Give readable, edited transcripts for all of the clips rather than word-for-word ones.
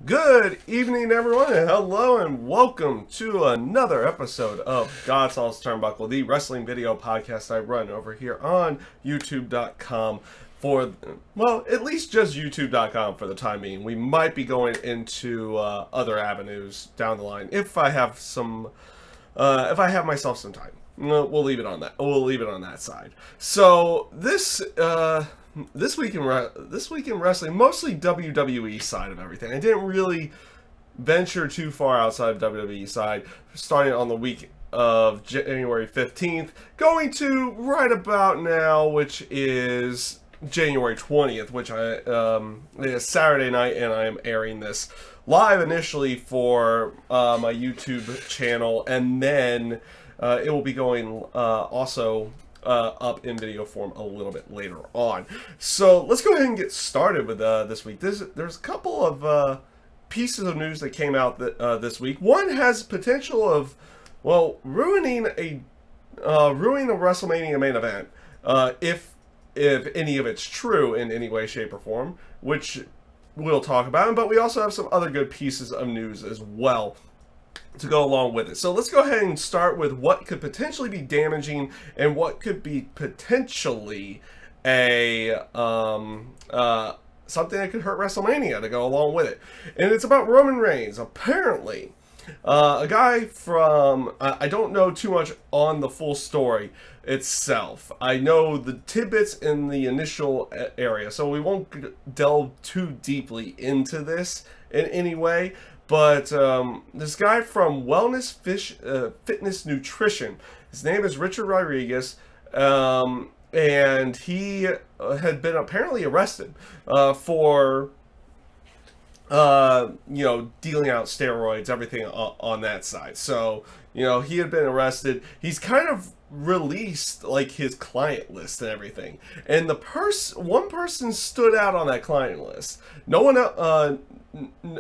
Good evening, everyone, and hello, and welcome to another episode of GodSaw's Turnbuckle, the wrestling video podcast I run over here on YouTube.com for, well, at least just YouTube.com for the time being. We might be going into other avenues down the line if I have some, if I have myself some time. We'll leave it on that. We'll leave it on that side. So this week in wrestling, mostly WWE side of everything. I didn't really venture too far outside of WWE side, starting on the week of January 15th, going to right about now, which is January 20th, which is Saturday night, and I am airing this live initially for my YouTube channel, and then it will be going also up in video form a little bit later on. So let's go ahead and get started with this week. There's a couple of pieces of news that came out this week. One has potential of, well, ruining a WrestleMania main event if any of it's true in any way, shape, or form, which we'll talk about. But we also have some other good pieces of news as well to go along with it. So let's go ahead and start with what could potentially be damaging and what could be potentially a something that could hurt WrestleMania to go along with it. And it's about Roman Reigns. Apparently, a guy from, I don't know too much on the full story itself. I know the tidbits in the initial area, so we won't delve too deeply into this in any way. But this guy from Wellness Fitness Nutrition, his name is Richard Rodriguez, and he had been apparently arrested for, dealing out steroids, everything on that side. So, he had been arrested. He's kind of released like his client list and everything. And one person stood out on that client list. No one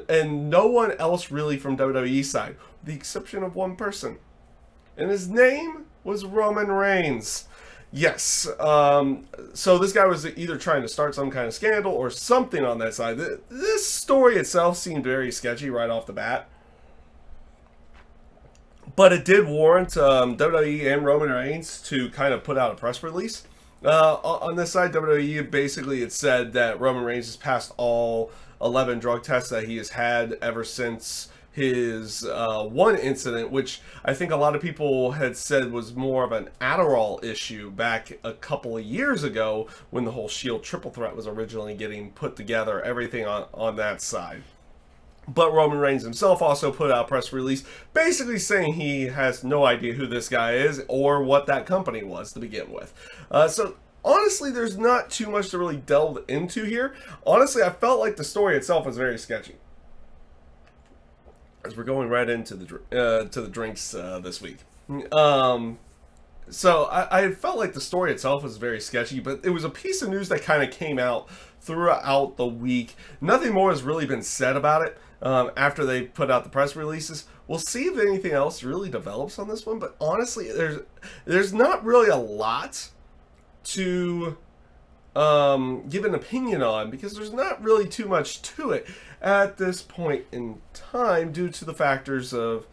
and no one else really from WWE side, with the exception of one person. And his name was Roman Reigns. Yes. So this guy was either trying to start some kind of scandal or something on that side. This story itself seemed very sketchy right off the bat. But it did warrant WWE and Roman Reigns to kind of put out a press release. On this side, WWE basically it said that Roman Reigns has passed all 11 drug tests that he has had ever since his one incident, which I think a lot of people had said was more of an Adderall issue back a couple of years ago when the whole Shield triple threat was originally getting put together, everything on that side. But Roman Reigns himself also put out a press release basically saying he has no idea who this guy is or what that company was to begin with. So honestly, there's not too much to really delve into here. Honestly, I felt like the story itself was very sketchy. As we're going right into the drinks this week. So I felt like the story itself was very sketchy, but it was a piece of news that kind of came out throughout the week. Nothing more has really been said about it after they put out the press releases. We'll see if anything else really develops on this one, but honestly, there's not really a lot to give an opinion on because there's not really too much to it at this point in time due to the factors of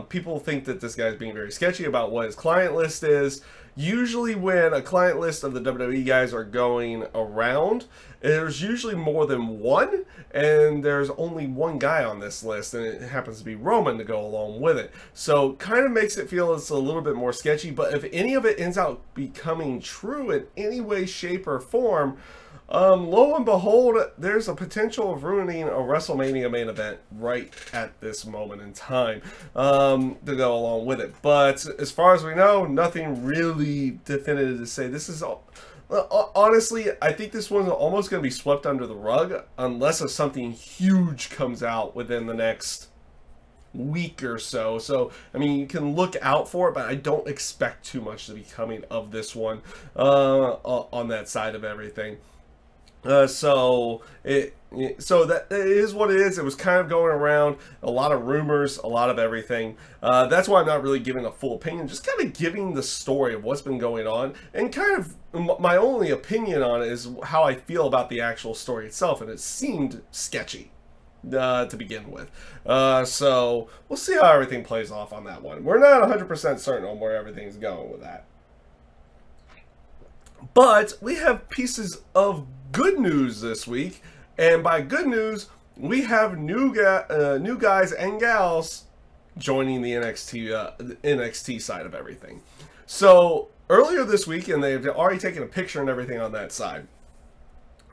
people think that this guy's being very sketchy about what his client list is. Usually when a client list of the WWE guys are going around, there's usually more than one, and there's only one guy on this list, and it happens to be Roman to go along with it. So kind of makes it feel it's a little bit more sketchy, but if any of it ends out becoming true in any way, shape, or form, lo and behold, there's a potential of ruining a WrestleMania main event right at this moment in time to go along with it. But as far as we know, nothing really definitive to say. This is all. Honestly, I think this one's almost going to be swept under the rug unless something huge comes out within the next week or so. So, I mean, you can look out for it, but I don't expect too much to be coming of this one on that side of everything. So that it is what it is. It was kind of going around, a lot of rumors, a lot of everything. That's why I'm not really giving a full opinion, just kind of giving the story of what's been going on, and kind of my only opinion on it is how I feel about the actual story itself, and it seemed sketchy. to begin with. So we'll see how everything plays off on that one. We're not 100% certain on where everything's going with that. But we have pieces of good news this week, and by good news, we have new guys and gals joining the NXT side of everything. So earlier this week, and they've already taken a picture and everything on that side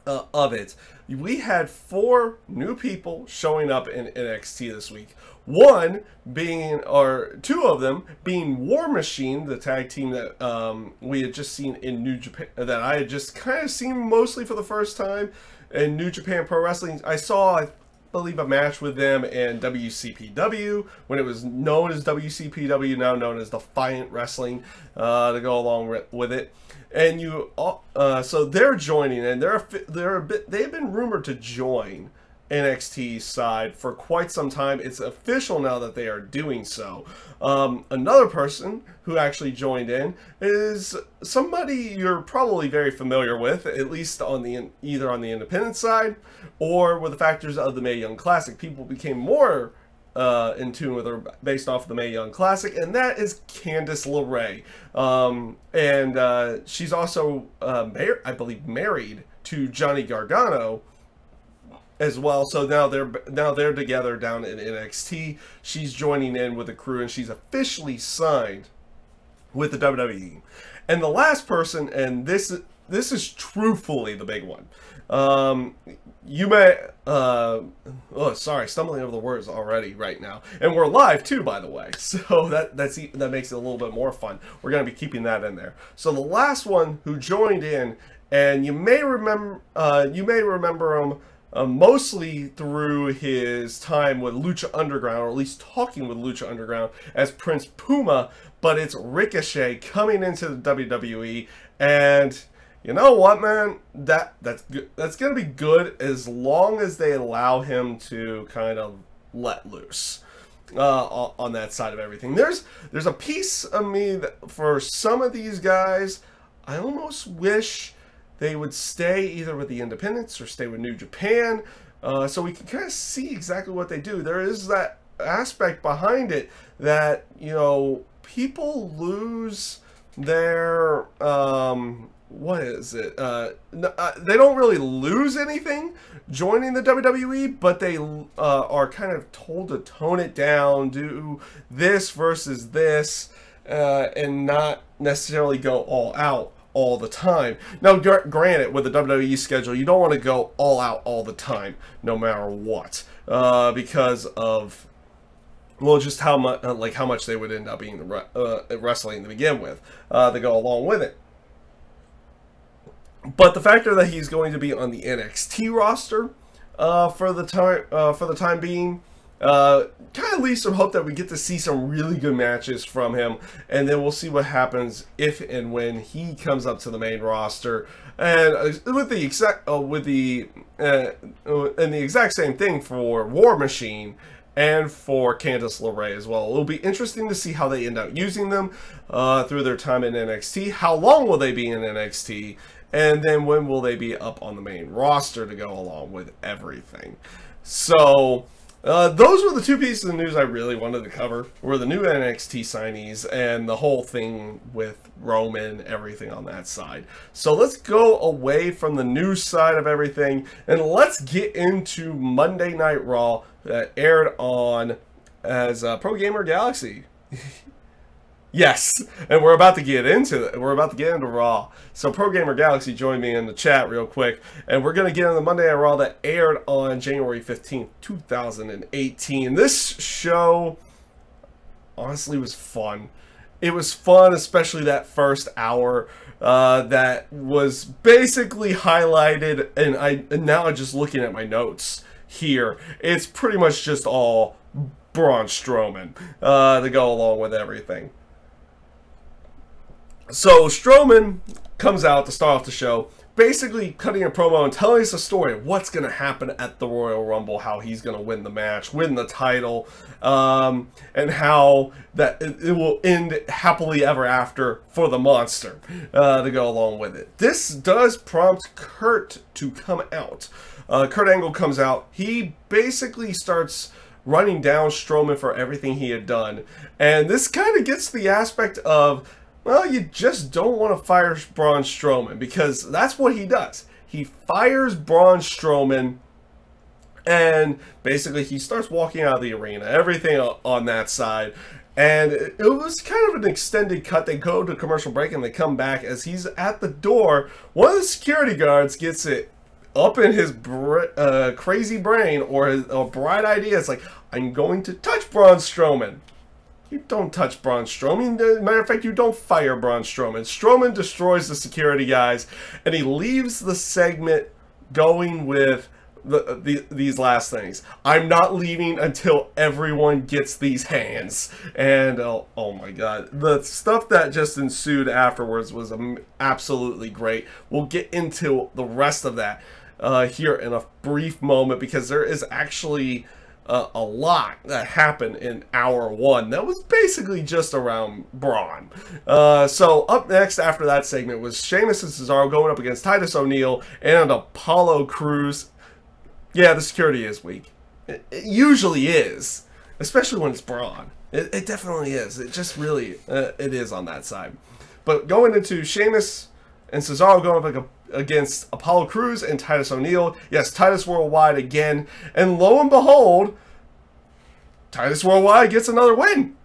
of it, we had 4 new people showing up in NXT this week. One being, or 2 of them being War Machine, the tag team that we had just seen in New Japan, that I had just kind of seen mostly for the first time in New Japan Pro Wrestling. I saw, I believe, a match with them in WCPW when it was known as WCPW, now known as Defiant Wrestling, to go along with it. And so they're joining, and they've been rumored to join NXT side for quite some time. It's official now that they are doing so. Another person who actually joined in is somebody you're probably very familiar with, at least on either on the independent side or with the factors of the Mae Young Classic. People became more in tune with her based off of the Mae Young Classic, and that is Candice LeRae. She's also, I believe, married to Johnny Gargano as well. So now they're together down in NXT. She's joining in with the crew, and she's officially signed with the WWE. And the last person, and this is truthfully the big one. You may, oh, sorry, stumbling over the words already right now. And we're live too, by the way. So that makes it a little bit more fun. We're going to be keeping that in there. So the last one who joined in, and you may remember him mostly through his time with Lucha Underground, or at least talking with Lucha Underground as Prince Puma, but it's Ricochet coming into the WWE, and you know what, man? That's gonna be good as long as they allow him to kind of let loose on that side of everything. There's a piece of me that for some of these guys, I almost wish they would stay either with the independents or stay with New Japan, so we can kind of see exactly what they do. There is that aspect behind it that, you know, people lose their what is it? They don't really lose anything joining the WWE, but they are kind of told to tone it down, do this versus this, and not necessarily go all out all the time. Now, granted, with the WWE schedule, you don't want to go all out all the time, no matter what, because of, well, just how much they would end up being wrestling to begin with, to go along with it. But the factor that he's going to be on the NXT roster for the time being, kind of leaves some hope that we get to see some really good matches from him, and then we'll see what happens if and when he comes up to the main roster. And with the exact same thing for War Machine and for Candice LeRae as well. It'll be interesting to see how they end up using them through their time in NXT. How long will they be in NXT? And then when will they be up on the main roster to go along with everything? So those were the 2 pieces of news I really wanted to cover, were the new NXT signees and the whole thing with Roman, everything on that side. So let's go away from the news side of everything, and let's get into Monday Night Raw that aired on as Pro Gamer Galaxy. Yes, and we're about to get into it. We're about to get into Raw. So Pro Gamer Galaxy joined me in the chat real quick, and we're going to get into the Monday Night Raw that aired on January 15th, 2018. This show honestly was fun. It was fun, especially that first hour that was basically highlighted, and now I'm just looking at my notes here. It's pretty much just all Braun Strowman to go along with everything. So Strowman comes out to start off the show, basically cutting a promo and telling us a story of what's going to happen at the Royal Rumble, how he's going to win the match, win the title, and how that it will end happily ever after for the monster to go along with it. This does prompt Kurt to come out. Kurt Angle comes out. He basically starts running down Strowman for everything he had done. And this kind of gets the aspect of, well, you just don't want to fire Braun Strowman, because that's what he does. He fires Braun Strowman, and basically he starts walking out of the arena, everything on that side. And it was kind of an extended cut. They go to commercial break and they come back. As he's at the door, one of the security guards gets it up in his crazy brain, or his bright idea. It's like, I'm going to touch Braun Strowman. You don't touch Braun Strowman. As a matter of fact, you don't fire Braun Strowman. Strowman destroys the security guys, and he leaves the segment going with these last things. I'm not leaving until everyone gets these hands. And oh my god, the stuff that just ensued afterwards was absolutely great. We'll get into the rest of that here in a brief moment, because there is actually a lot that happened in hour one that was basically just around Braun. So up next after that segment was Sheamus and Cesaro going up against Titus O'Neil and Apollo Crews. Yeah, the security is weak. It usually is, especially when it's Braun. It definitely is. It just really, it is on that side. But going into Sheamus and Cesaro going up against Apollo Crews and Titus O'Neil. Yes, Titus Worldwide again. And lo and behold, Titus Worldwide gets another win.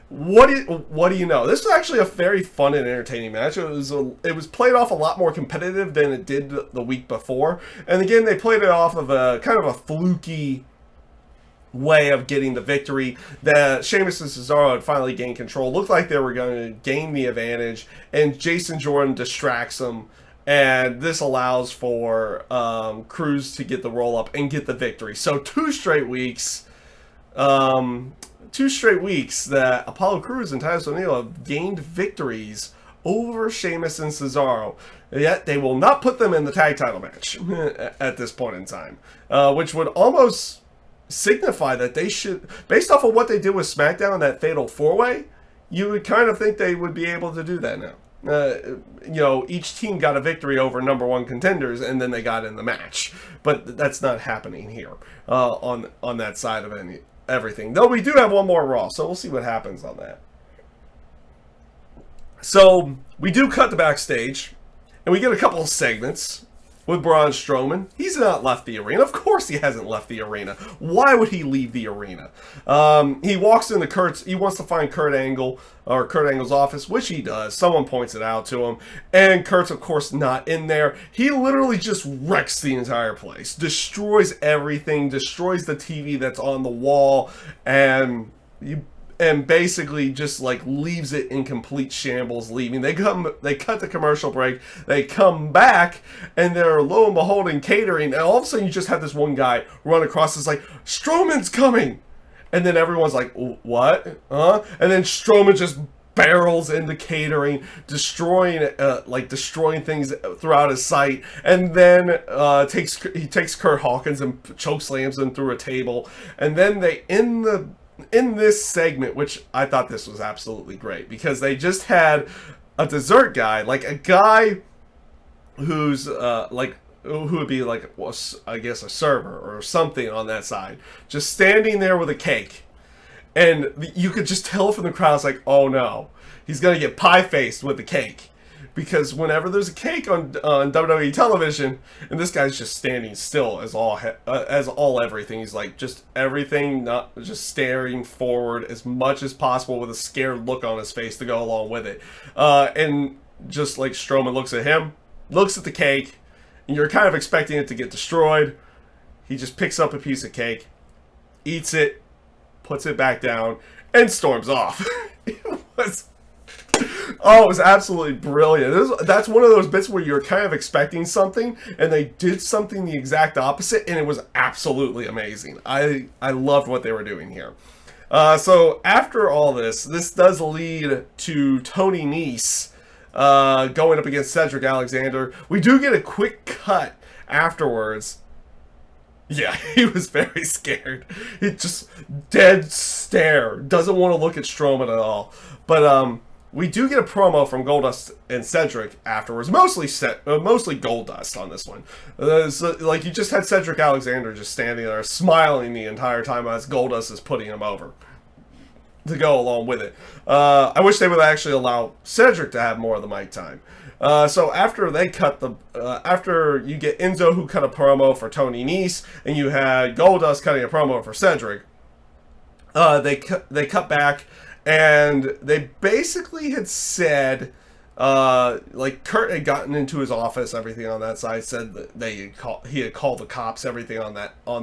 What do you know? This was actually a very fun and entertaining match. It was played off a lot more competitive than it did the week before. And again, they played it off of a kind of a fluky way of getting the victory. That Sheamus and Cesaro had finally gained control. Looked like they were going to gain the advantage, and Jason Jordan distracts them. And this allows for Crews to get the roll up and get the victory. So two straight weeks that Apollo Crews and Titus O'Neil have gained victories over Sheamus and Cesaro. Yet they will not put them in the tag title match at this point in time, which would almost signify that they should, based off of what they did with Smackdown and that fatal four-way, you would kind of think they would be able to do that now. You know, each team got a victory over #1 contenders, and then they got in the match. But that's not happening here on that side of everything. Though we do have one more Raw, so we'll see what happens on that. So we do cut to backstage, and we get a couple of segments with Braun Strowman. He's not left the arena. Of course he hasn't left the arena. Why would he leave the arena? He walks into Kurt's, he wants to find Kurt Angle, or Kurt Angle's office, which he does. Someone points it out to him, and Kurt's of course not in there. He literally just wrecks the entire place, destroys everything, destroys the TV that's on the wall, and basically just like leaves it in complete shambles, leaving. They cut the commercial break, they come back, and they're lo and behold in catering, and all of a sudden you just have this one guy run across. It's like, Strowman's coming! And then everyone's like, what? Huh? And then Strowman just barrels into catering, destroying things throughout his sight, and then he takes Kurt Hawkins and chokeslams him through a table, and then they in this segment, which I thought this was absolutely great, because they just had a dessert guy, like a guy who's who would be like, well, I guess a server or something on that side, just standing there with a cake, and you could just tell from the crowd, it's like, oh no, he's gonna get pie-faced with the cake. Because whenever there's a cake on WWE television, and this guy's just standing still as all everything. He's like just everything, not just staring forward as much as possible with a scared look on his face to go along with it. And just like Strowman looks at him, looks at the cake, and you're kind of expecting it to get destroyed. He just picks up a piece of cake, eats it, puts it back down, and storms off. Oh, it was absolutely brilliant. That's one of those bits where you're kind of expecting something, and they did something the exact opposite, and it was absolutely amazing. I loved what they were doing here. So after all this does lead to Tony Nese going up against Cedric Alexander. We do get a quick cut afterwards. Yeah, he was very scared. He just dead stare. Doesn't want to look at Strowman at all. But we do get a promo from Goldust and Cedric afterwards. Mostly Goldust on this one. So, like, you just had Cedric Alexander just standing there smiling the entire time as Goldust is putting him over to go along with it. I wish they would actually allow Cedric to have more of the mic time. So after they cut the, after you get Enzo who cut a promo for Tony Nese, and you had Goldust cutting a promo for Cedric, they cut back, and they basically had said, like Kurt had gotten into his office, everything on that side, said that he had called the cops, everything on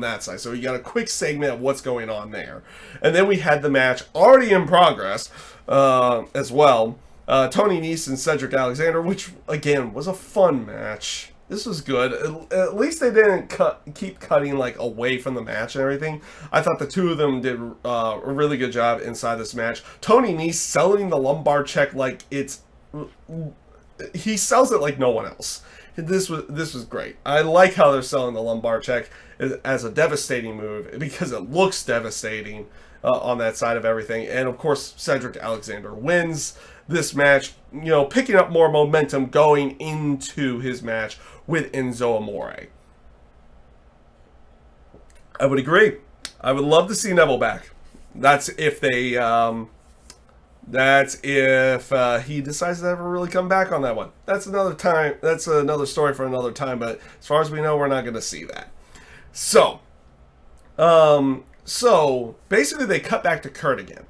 that side. So you got a quick segment of what's going on there, and then we had the match already in progress as well. Tony Nese and Cedric Alexander, which again was a fun match. This was good. At least they didn't keep cutting like away from the match and everything. I thought the two of them did a really good job inside this match. Tony Nese selling the lumbar check like he sells it like no one else. This was great. I like how they're selling the lumbar check as a devastating move because it looks devastating on that side of everything. And of course, Cedric Alexander wins this match, you know, picking up more momentum going into his match with Enzo Amore. I would agree. I would love to see Neville back. That's if they, that's if he decides to ever really come back on that one. That's another time. That's another story for another time. But as far as we know, we're not going to see that. So, so basically, they cut back to Kurt again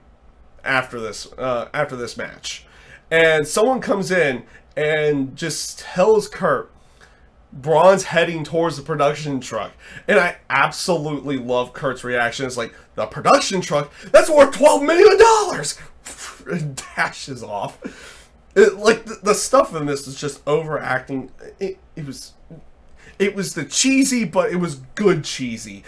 after this match, and someone comes in and just tells Kurt Braun's heading towards the production truck, and I absolutely love Kurt's reaction. It's like, the production truck? That's worth $12 million! And dashes off. Like the stuff in this is just overacting. It was the cheesy, but it was good cheesy.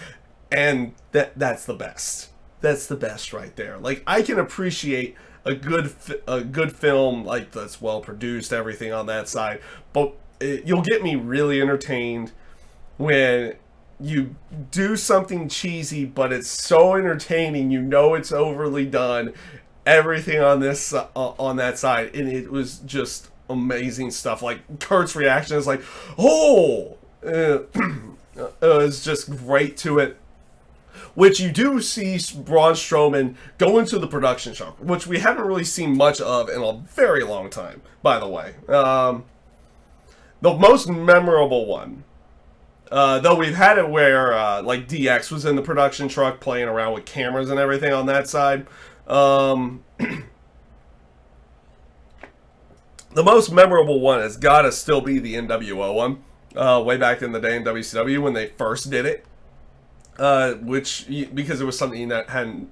And that's the best. That's the best right there. Like, I can appreciate a good film like that's well produced, everything on that side. But you'll get me really entertained when you do something cheesy, but it's so entertaining. You know it's overly done. Everything on this on that side, and it was just amazing stuff. Like Kurt's reaction is like, "Oh!" It was just great to it. Which you do see Braun Strowman go into the production shop, which we haven't really seen much of in a very long time, by the way. The most memorable one, though we've had it where like DX was in the production truck playing around with cameras and everything on that side. The most memorable one has got to still be the NWO one, way back in the day in WCW when they first did it. Which, because it was something that had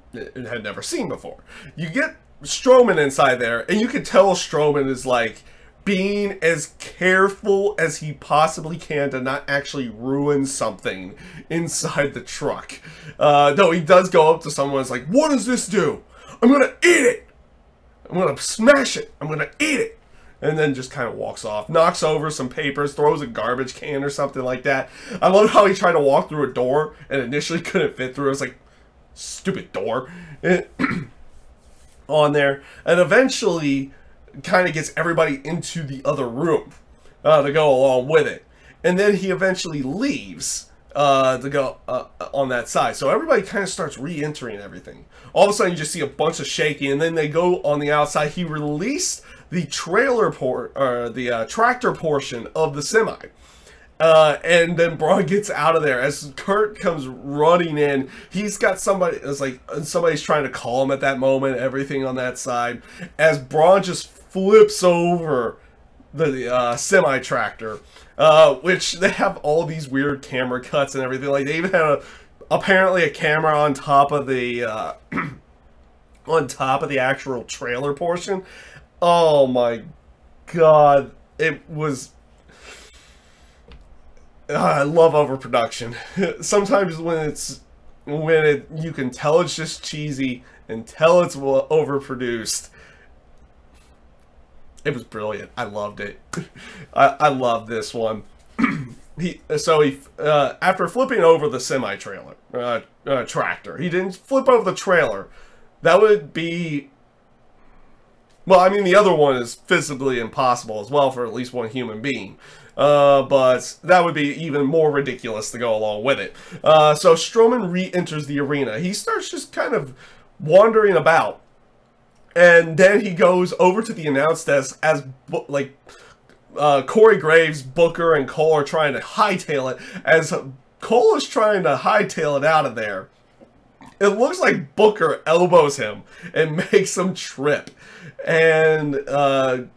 never seen before. You get Strowman inside there, and you can tell Strowman is like being as careful as he possibly can to not actually ruin something inside the truck. Though he does go up to someone and is like, "What does this do? I'm gonna eat it! I'm gonna smash it! I'm gonna eat it!" And then just kind of walks off, knocks over some papers, throws a garbage can or something like that. I love how he tried to walk through a door and initially couldn't fit through. It was like, stupid door. On there. And eventually kind of gets everybody into the other room to go along with it. And then he eventually leaves to go on that side. So everybody kind of starts re-entering everything. All of a sudden you just see a bunch of shaking, and then they go on the outside. He released the tractor portion of the semi, and then Braun gets out of there as Kurt comes running in. He's got somebody, it's like somebody's trying to call him at that moment, everything on that side, as Braun just flips over the semi tractor, which they have all these weird camera cuts and everything. Like, they even had apparently a camera on top of the on top of the actual trailer portion. Oh my god, it was... I love overproduction. Sometimes when you can tell it's just cheesy and tell it's overproduced, It was brilliant. I loved it. I love this one. He after flipping over the semi-trailer tractor, he didn't flip over the trailer. That would be, well, I mean, the other one is physically impossible as well for at least one human being. But that would be even more ridiculous to go along with it. So Strowman re-enters the arena. He starts just kind of wandering about. And then he goes over to the announce desk as, like, Corey Graves, Booker, and Cole are trying to hightail it. As Cole is trying to hightail it out of there, it looks like Booker elbows him and makes him trip. And Braun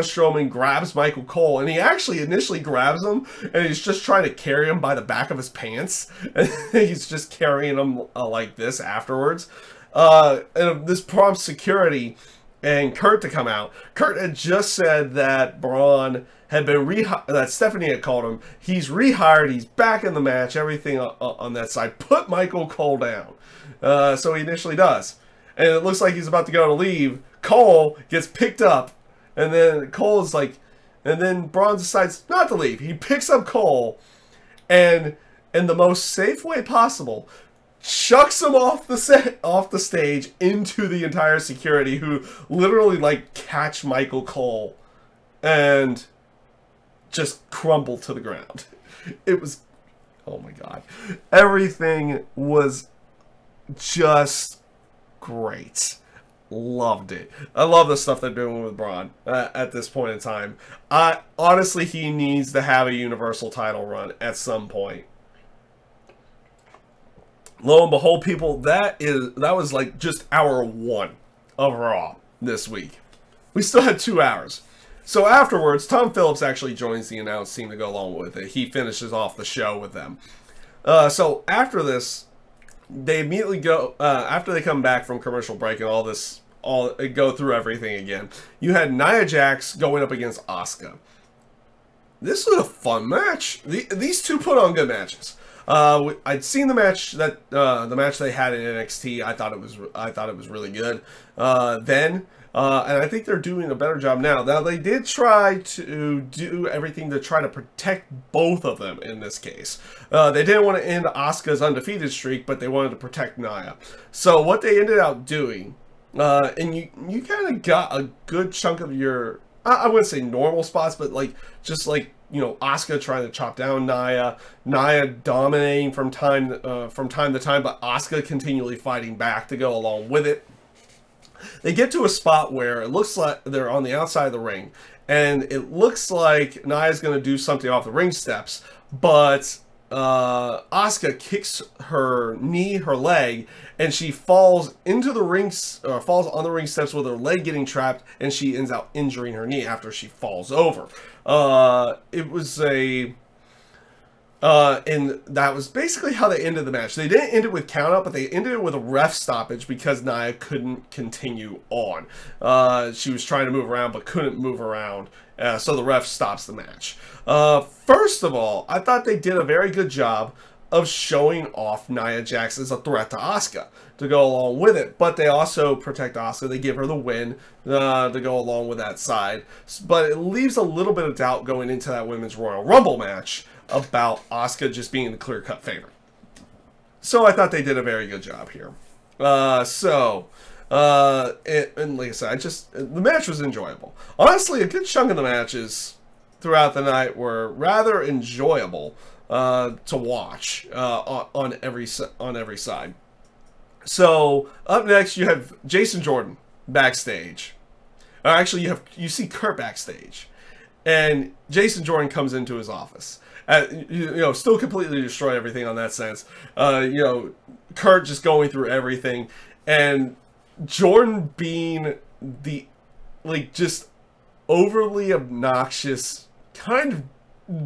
Strowman grabs Michael Cole, and he actually initially grabs him, and he's just trying to carry him by the back of his pants. And he's just carrying him like this afterwards. And this prompts security and Kurt to come out. Kurt had just said that Braun had been that Stephanie had called him. He's rehired. He's back in the match. Everything on that side. Put Michael Cole down. So he initially does. And it looks like he's about to go to leave. Cole gets picked up. And then Cole is like, and then Braun decides not to leave. He picks up Cole and in the most safe way possible, chucks him off the stage into the entire security, who literally like catch Michael Cole and just crumble to the ground. It was, oh my god, everything was just great. Loved it. I love the stuff they're doing with Braun at this point in time. Honestly, he needs to have a Universal title run at some point. Lo and behold, people, that was like just hour 1 of Raw this week. We still had 2 hours. So afterwards, Tom Phillips actually joins the announce team to go along with it. He finishes off the show with them. So after this, they immediately go, after they come back from commercial break and go through everything again. You had Nia Jax going up against Asuka. This was a fun match. These two put on good matches. I'd seen the match they had in NXT. I thought it was really good then, and I think they're doing a better job now. Now they did try to do everything to try to protect both of them in this case. They didn't want to end Asuka's undefeated streak, but they wanted to protect Nia. So what they ended up doing, and you kind of got a good chunk of your, I wouldn't say normal spots, but like just like, you know, Asuka trying to chop down Nia dominating from time to time, but Asuka continually fighting back to go along with it. They get to a spot where it looks like they're on the outside of the ring, and it looks like Nia's going to do something off the ring steps, but Asuka kicks her leg, and she falls into the ring, falls on the ring steps with her leg getting trapped, and she ends up injuring her knee after she falls over. It was and that was basically how they ended the match. They didn't end it with count out, but they ended it with a ref stoppage because Nia couldn't continue on. She was trying to move around but couldn't move around, so the ref stops the match. First of all, I thought they did a very good job of showing off Nia Jax as a threat to Asuka to go along with it, but they also protect Asuka. They give her the win to go along with that side, but it leaves a little bit of doubt going into that Women's Royal Rumble match about Asuka just being the clear-cut favorite. So I thought they did a very good job here. And like I said, the match was enjoyable. Honestly, a good chunk of the matches throughout the night were rather enjoyable to watch on every side. So up next, you have Jason Jordan backstage. Actually, you see Kurt backstage, and Jason Jordan comes into his office. Still completely destroy everything on that sense. Kurt just going through everything, and Jordan being the just overly obnoxious kind of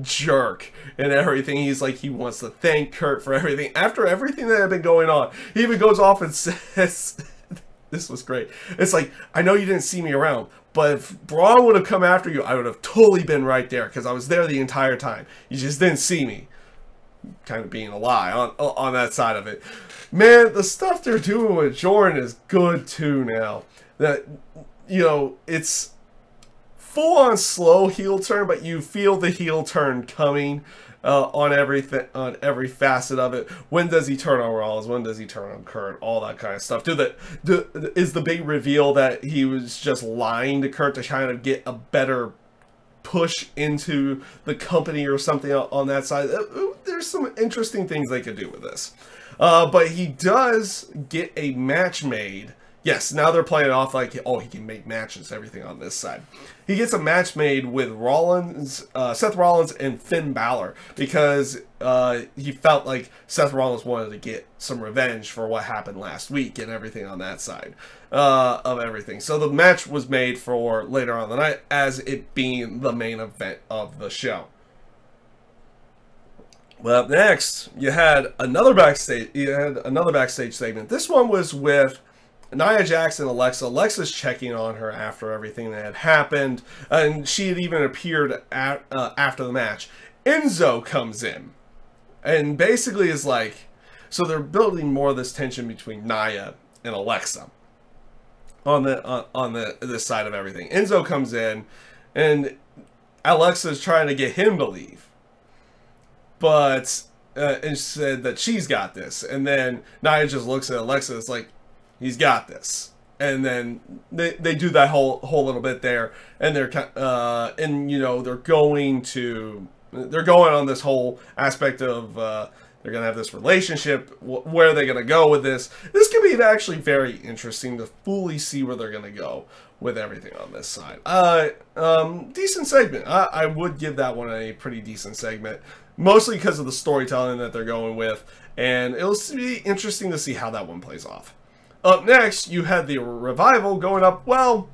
jerk and everything. He's like, he wants to thank Kurt for everything after everything that had been going on. He even goes off and says, this was great. It's like, I know you didn't see me around, but if Braun would have come after you, I would have totally been right there because I was there the entire time. You just didn't see me. Kind of being a lie on that side of it. Man, the stuff they're doing with Jordan is good too now. That, it's full-on slow heel turn, but you feel the heel turn coming on everything, on every facet of it. When does he turn on Rollins? When does he turn on Kurt? All that kind of stuff. Is the big reveal that he was just lying to Kurt to kind of get a better push into the company or something on that side? There's some interesting things they could do with this. But he does get a match made. Yes, now they're playing it off like, oh, he can make matches, everything on this side. He gets a match made with Rollins, Seth Rollins and Finn Balor, because he felt like Seth Rollins wanted to get some revenge for what happened last week and everything on that side of everything. So the match was made for later on in the night, as it being the main event of the show. Well, up next, you had another backstage segment. This one was with Nia Jax and Alexa. Alexa's checking on her after everything that had happened, and she had even appeared at, after the match. Enzo comes in, and basically is like, so they're building more of this tension between Nia and Alexa on this side of everything. Enzo comes in, and Alexa's trying to get him to leave, but and said that she's got this, and then Nia just looks at Alexa. It's like, he's got this, and then they do that whole little bit there, and they're and you know they're going on this whole aspect of they're gonna have this relationship. Where are they gonna go with this? This could be actually very interesting to fully see where they're gonna go with everything on this side. Decent segment. I would give that one a pretty decent segment, mostly because of the storytelling that they're going with, and it'll be interesting to see how that one plays off. Up next, you had the Revival going up. Well,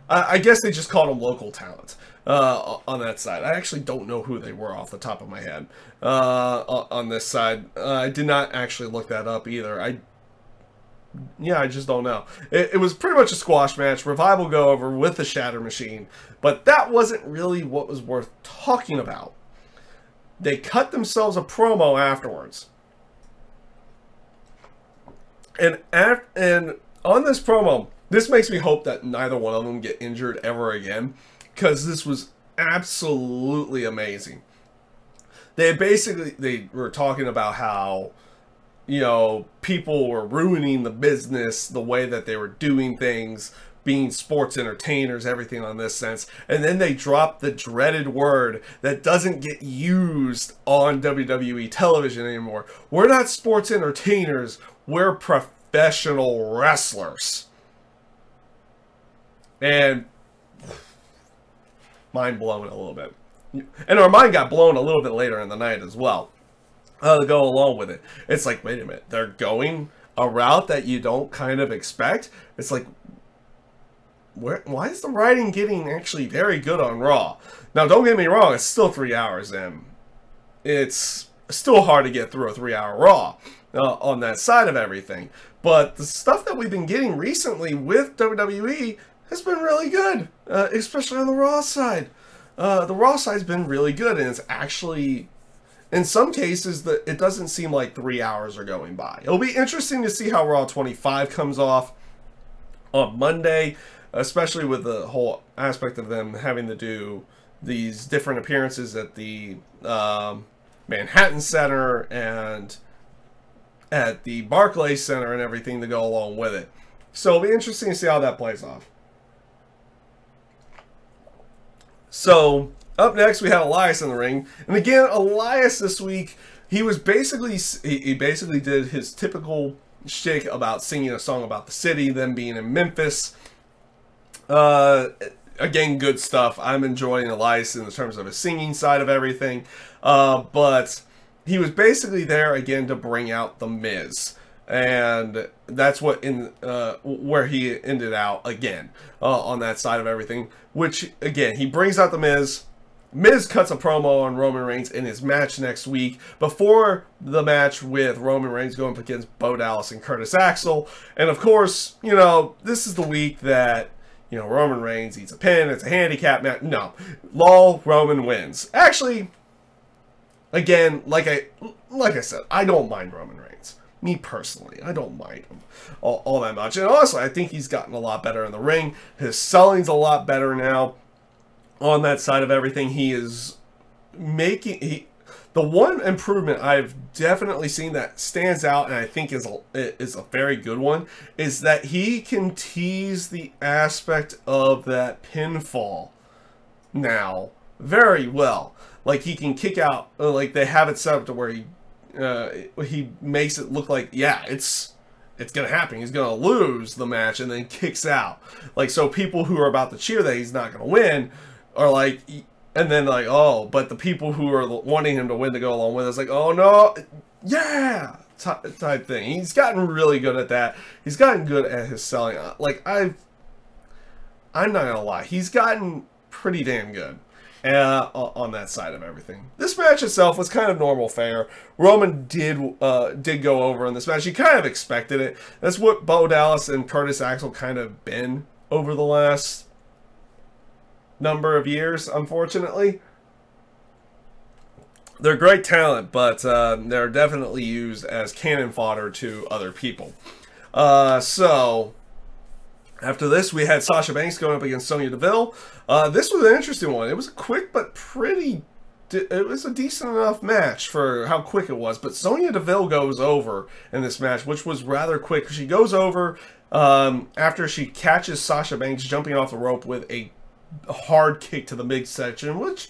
I guess they just called them local talent on that side. I actually don't know who they were off the top of my head on this side. I did not actually look that up either. I just don't know. It was pretty much a squash match. Revival go over with the Shatter Machine, but that wasn't really what was worth talking about. They cut themselves a promo afterwards. And on this promo, this makes me hope that neither one of them get injured ever again, because this was absolutely amazing. They were talking about how, you know, people were ruining the business, the way that they were doing things, being sports entertainers, everything on this sense. And then they dropped the dreaded word that doesn't get used on WWE television anymore. We're not sports entertainers. We're professional wrestlers. And mind blown a little bit. And our mind got blown a little bit later in the night as well. To go along with it. It's like, wait a minute. They're going a route that you don't kind of expect. It's like, why is the writing getting actually very good on Raw? Now, don't get me wrong. It's still 3 hours, and it's still hard to get through a 3-hour Raw. On that side of everything, but the stuff that we've been getting recently with WWE has been really good, especially on the Raw side. The Raw side's been really good, and it's actually, in some cases, it doesn't seem like 3 hours are going by. It'll be interesting to see how Raw 25 comes off on Monday, especially with the whole aspect of them having to do these different appearances at the Manhattan Center and at the Barclays Center and everything to go along with it. So it'll be interesting to see how that plays off. So up next we had Elias in the ring, and again Elias this week, he basically did his typical shtick about singing a song about the city, them being in Memphis. Again, good stuff. I'm enjoying Elias in terms of his singing side of everything, but he was basically there again to bring out The Miz, and that's what where he ended out again on that side of everything. Which again, he brings out The Miz. Miz cuts a promo on Roman Reigns in his match next week, before the match with Roman Reigns going up against Bo Dallas and Curtis Axel. And of course, you know, this is the week that, you know, Roman Reigns eats a pin. It's a handicap match. No, lol, Roman wins. Actually, again, like I said, I don't mind Roman Reigns. Me personally, I don't mind him all that much. And honestly, I think he's gotten a lot better in the ring. His selling's a lot better now. on that side of everything. He is the one improvement I've definitely seen that stands out, and I think is a very good one, is that he can tease the aspect of that pinfall now very well. Like, he can kick out, like they have it set up to where he makes it look like, yeah, it's gonna happen. He's gonna lose the match and then kicks out. Like, so people who are about to cheer that he's not gonna win are like, and then like, oh, but the people who are wanting him to win to go along with it's like, oh no, yeah, type thing. He's gotten really good at that. He's gotten good at his selling. Like, I'm not gonna lie, he's gotten pretty damn good on that side of everything. This match itself was kind of normal fare. Roman did go over in this match. You kind of expected it. That's what Bo Dallas and Curtis Axel kind of been over the last number of years, unfortunately. They're great talent, but they're definitely used as cannon fodder to other people. So after this, we had Sasha Banks going up against Sonya Deville. This was an interesting one. It was a quick but it was a decent enough match for how quick it was. But Sonya Deville goes over in this match, which was rather quick. She goes over after she catches Sasha Banks jumping off the rope with a hard kick to the midsection, which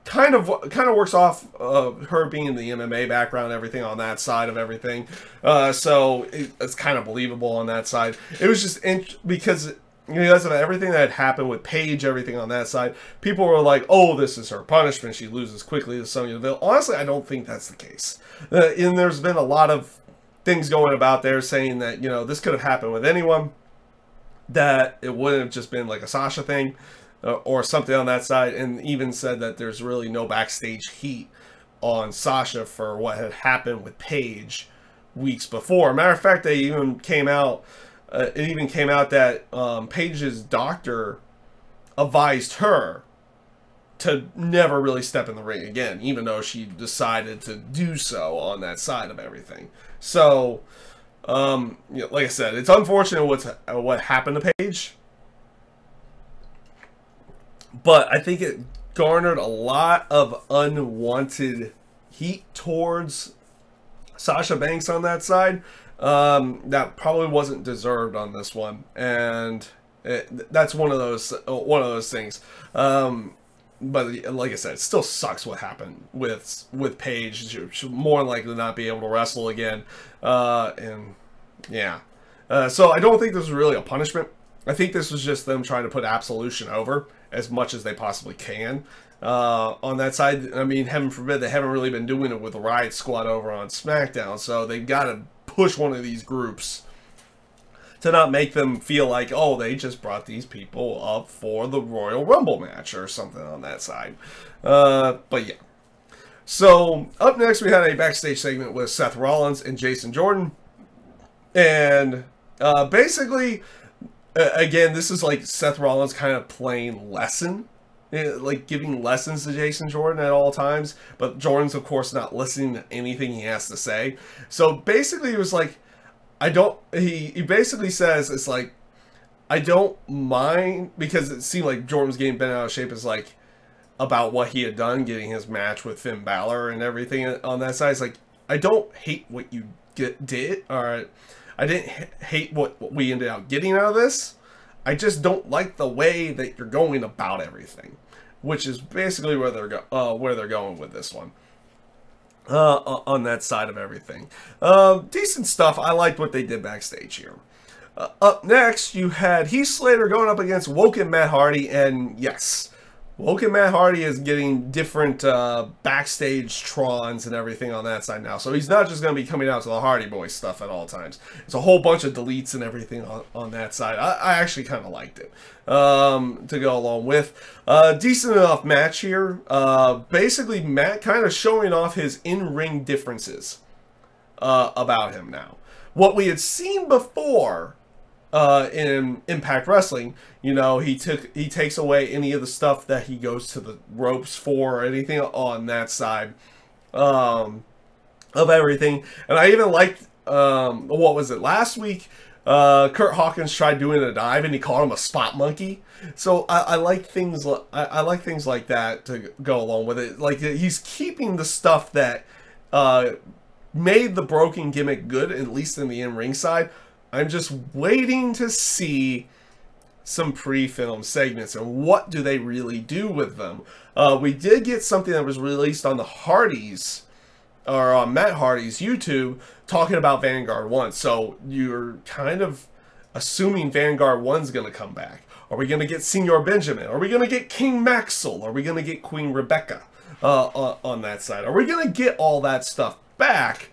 kind of works off her being in the MMA background and everything on that side of everything. So it's kind of believable on that side. It was just because of everything that had happened with Paige, everything on that side, people were like, oh, this is her punishment. She loses quickly to Sonya Deville. Honestly, I don't think that's the case. And there's been a lot of things going about there saying that, you know, this could have happened with anyone, that it wouldn't have just been like a Sasha thing or something on that side, and even said that there's really no backstage heat on Sasha for what had happened with Paige weeks before. Matter of fact, they even came out, it even came out that Paige's doctor advised her to never really step in the ring again, even though she decided to do so on that side of everything. So, you know, like I said, it's unfortunate what happened to Paige, but I think it garnered a lot of unwanted heat towards Sasha Banks on that side that probably wasn't deserved on this one, and that's one of those things. But like I said, it still sucks what happened with Paige. She'll more likely to not be able to wrestle again, and yeah. So I don't think this was really a punishment. I think this was just them trying to put Absolution over as much as they possibly can on that side. I mean, heaven forbid, they haven't really been doing it with the Riot Squad over on Smackdown, so they've got to push one of these groups to not make them feel like, oh, they just brought these people up for the Royal Rumble match or something on that side. But yeah. So up next, we had a backstage segment with Seth Rollins and Jason Jordan. And basically, again, this is like Seth Rollins kind of playing lesson, like giving lessons to Jason Jordan at all times. But Jordan's, of course, not listening to anything he has to say. So basically, he was like, he basically says, it's like, I don't mind, because it seemed like Jordan was getting bent out of shape, is like, about what he had done, getting his match with Finn Balor and everything on that side. It's like, I don't hate what you did, or I didn't hate what we ended up getting out of this. I just don't like the way that you're going about everything, which is basically where they're going with this one. On that side of everything. Decent stuff. I liked what they did backstage here. Up next, you had Heath Slater going up against Woken Matt Hardy, and yes, Woken Matt Hardy is getting different backstage trons and everything on that side now. So he's not just going to be coming out to the Hardy Boys stuff at all times. It's a whole bunch of deletes and everything on that side. I actually kind of liked it to go along with. Decent enough match here. Basically, Matt kind of showing off his in-ring differences about him now. What we had seen before in Impact Wrestling, you know, he takes away any of the stuff that he goes to the ropes for, or anything on that side of everything. And I even liked, what was it, last week, Kurt Hawkins tried doing a dive and he called him a spot monkey. So I like things. I like things like that to go along with it. Like he's keeping the stuff that made the broken gimmick good, at least in the in-ring side. I'm just waiting to see some pre-film segments and what do they really do with them. We did get something that was released on the Hardys, or on Matt Hardy's YouTube, talking about Vanguard 1. So you're kind of assuming Vanguard 1's going to come back. Are we going to get Senor Benjamin? Are we going to get King Maxwell? Are we going to get Queen Rebecca on that side? Are we going to get all that stuff back?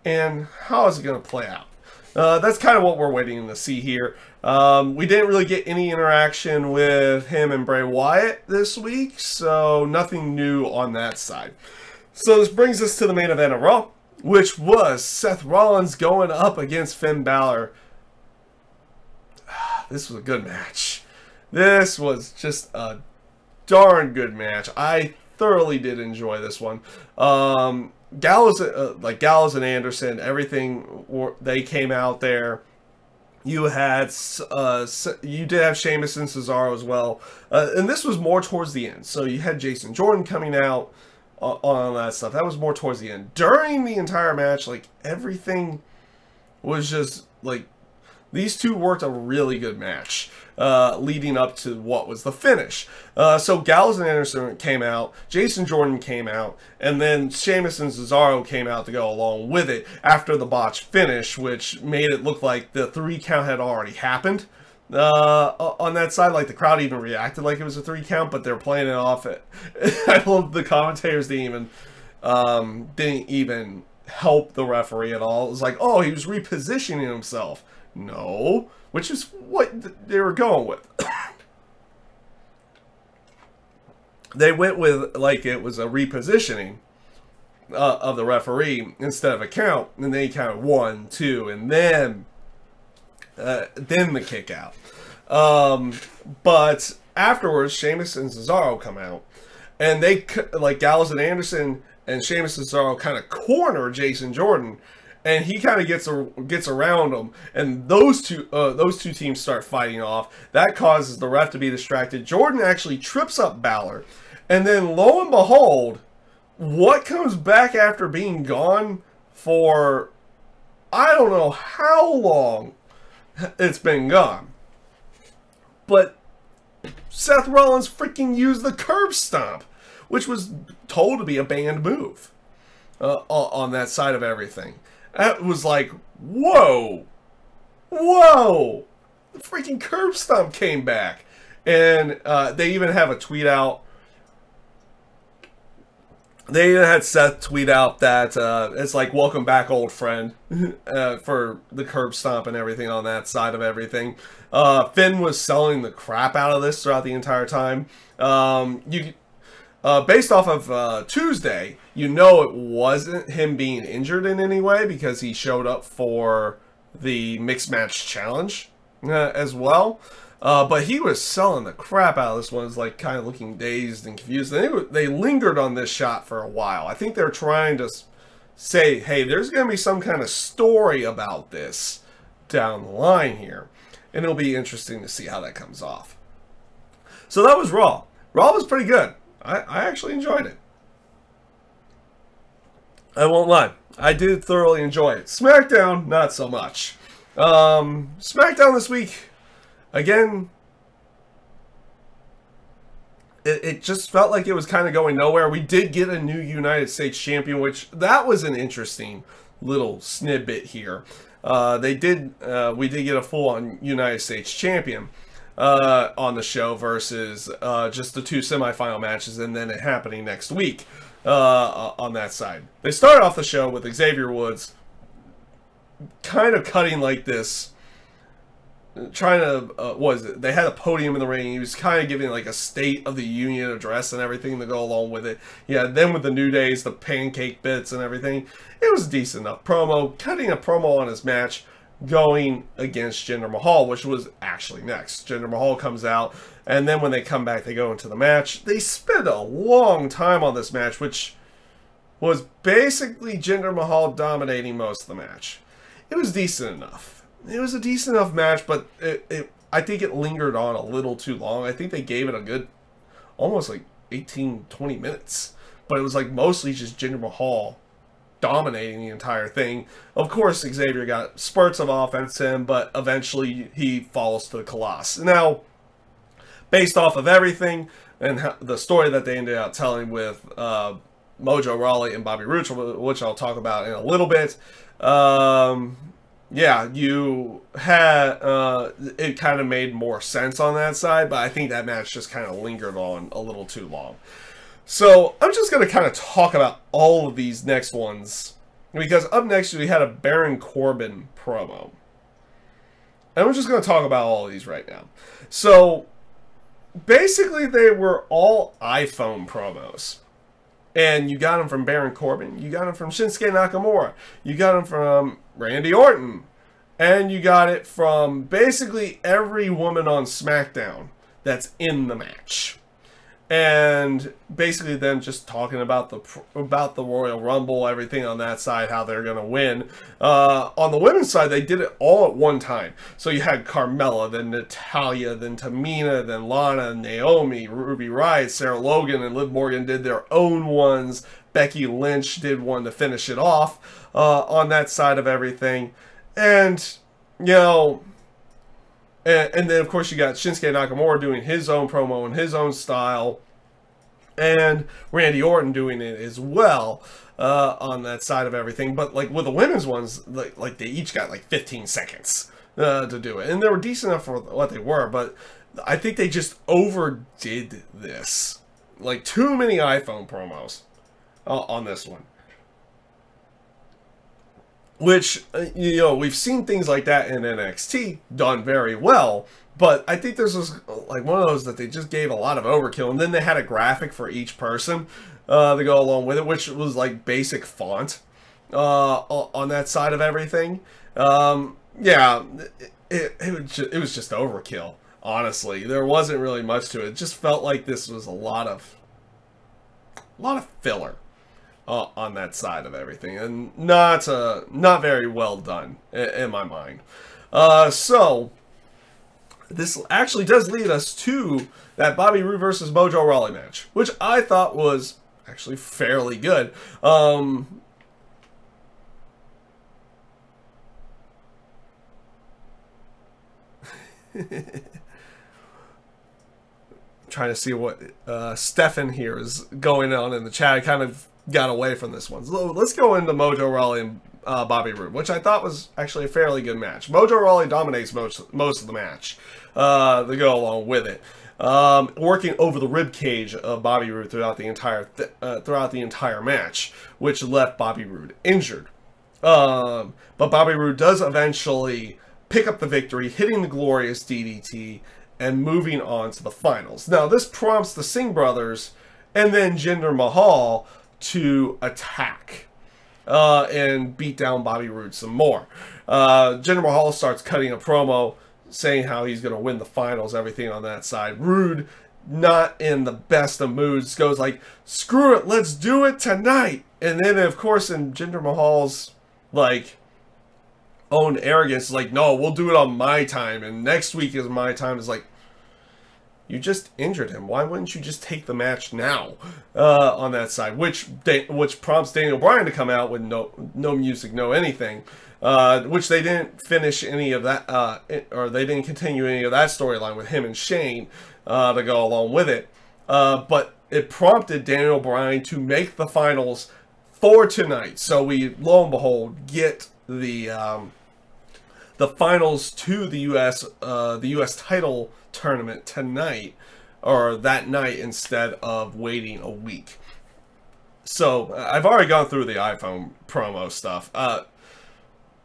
And how is it going to play out? That's kind of what we're waiting to see here. We didn't really get any interaction with him and Bray Wyatt this week, so nothing new on that side. So this brings us to the main event of Raw, which was Seth Rollins going up against Finn Balor. This was a good match. This was just a darn good match. I thoroughly did enjoy this one. Gallows and Anderson, everything, they came out there. You had you did have Sheamus and Cesaro as well, and this was more towards the end. So you had Jason Jordan coming out on that stuff. That was more towards the end. During the entire match, like everything was just like these two worked a really good match leading up to what was the finish. So Gallows and Anderson came out, Jason Jordan came out, and then Sheamus and Cesaro came out to go along with it after the botch finish, which made it look like the 3 count had already happened on that side. Like the crowd even reacted like it was a 3 count, but they're playing it off. I love the commentators didn't even help the referee at all. It was like, oh, he was repositioning himself. No, which is what they were going with. They went with like it was a repositioning of the referee instead of a count, and they counted 1, 2, and then the kick out. But afterwards, Sheamus and Cesaro come out, and they like Gallows and Anderson and Sheamus and Cesaro kind of corner Jason Jordan. And he kind of gets around them, and those two teams start fighting off. That causes the ref to be distracted. Jordan actually trips up Balor, and then lo and behold, what comes back after being gone for I don't know how long it's been gone, but Seth Rollins freaking used the curb stomp, which was told to be a banned move on that side of everything. That was like, whoa, the freaking curb stomp came back. And they even have a tweet out. They even had Seth tweet out that it's like, welcome back, old friend, for the curb stomp and everything on that side of everything. Finn was selling the crap out of this throughout the entire time. Based off of Tuesday, you know it wasn't him being injured in any way because he showed up for the Mixed Match Challenge as well. But he was selling the crap out of this one. It was like kind of looking dazed and confused. They lingered on this shot for a while. I think they're trying to say, hey, there's going to be some kind of story about this down the line here. And it'll be interesting to see how that comes off. So that was Raw. Raw was pretty good. I actually enjoyed it. I won't lie. I did thoroughly enjoy it. Smackdown, not so much. Smackdown this week, again, it just felt like it was kind of going nowhere. We did get a new United States champion, which that was an interesting little snippet here. We did get a full-on United States champion on the show versus just the 2 semifinal matches and then it happening next week on that side. They started off the show with Xavier Woods kind of cutting like this, trying to, they had a podium in the ring. He was kind of giving like a State of the Union address and everything to go along with it. Yeah, then with the New Days, the pancake bits and everything, it was a decent enough promo, cutting a promo on his match, going against Jinder Mahal, which was actually next. Jinder Mahal comes out, and then when they come back, they go into the match. They spend a long time on this match, which was basically Jinder Mahal dominating most of the match. It was decent enough. it was a decent enough match, but I think it lingered on a little too long. I think they gave it a good, almost like 18, 20 minutes. But it was like mostly just Jinder Mahal dominating the entire thing. Of course, Xavier got spurts of offense in, but eventually he falls to the Colossus. Now, based off of everything and the story that they ended up telling with Mojo Rawley and Bobby Roode, which I'll talk about in a little bit, yeah, you had it kind of made more sense on that side, but I think that match just kind of lingered on a little too long. So I'm just going to kind of talk about all of these next ones, because up next we had a Baron Corbin promo. And we're just going to talk about all of these right now. So basically they were all iPhone promos. And you got them from Baron Corbin, you got them from Shinsuke Nakamura, you got them from Randy Orton, and you got it from basically every woman on Smackdown that's in the match. And basically them just talking about the Royal Rumble, everything on that side, how they're going to win. On the women's side, they did it all at one time. So you had Carmella, then Natalya, then Tamina, then Lana, Naomi, Ruby Riott, Sarah Logan, and Liv Morgan did their own ones. Becky Lynch did one to finish it off on that side of everything. And, you know... And then, of course, you got Shinsuke Nakamura doing his own promo in his own style. And Randy Orton doing it as well on that side of everything. But, like, with the women's ones, like they each got, like, 15 seconds to do it. And they were decent enough for what they were. But I think they just overdid this. Like, too many iPhone promos on this one. Which, you know, we've seen things like that in NXT done very well, but I think this was like one of those that they just gave a lot of overkill, and then they had a graphic for each person to go along with it, which was like basic font on that side of everything. Yeah, it was just overkill, honestly. There wasn't really much to it. It just felt like this was a lot of filler. On that side of everything, and not very well done in my mind. So this actually does lead us to that Bobby Roode versus Mojo Rawley match, which I thought was actually fairly good. Trying to see what Stefan here is going on in the chat. I kind of got away from this one. So let's go into Mojo Rawley and Bobby Roode, which I thought was actually a fairly good match. Mojo Rawley dominates most of the match to go along with it, working over the rib cage of Bobby Roode throughout the entire match, which left Bobby Roode injured. But Bobby Roode does eventually pick up the victory, hitting the glorious DDT and moving on to the finals. Now this prompts the Singh brothers and then Jinder Mahal to attack and beat down Bobby Roode some more. Jinder Mahal starts cutting a promo saying how he's going to win the finals, everything on that side. Roode, not in the best of moods, goes like, screw it, let's do it tonight. And then, of course, in Jinder Mahal's, like, own arrogance, like, no, we'll do it on my time, and next week is my time. Is like, you just injured him. Why wouldn't you just take the match now on that side? Which prompts Daniel Bryan to come out with no music, no anything. Which they didn't finish any of that, or they didn't continue any of that storyline with him and Shane to go along with it. But it prompted Daniel Bryan to make the finals for tonight. So we, lo and behold, get the finals to the U.S. title tournament tonight, or that night, instead of waiting a week. So I've already gone through the iPhone promo stuff. I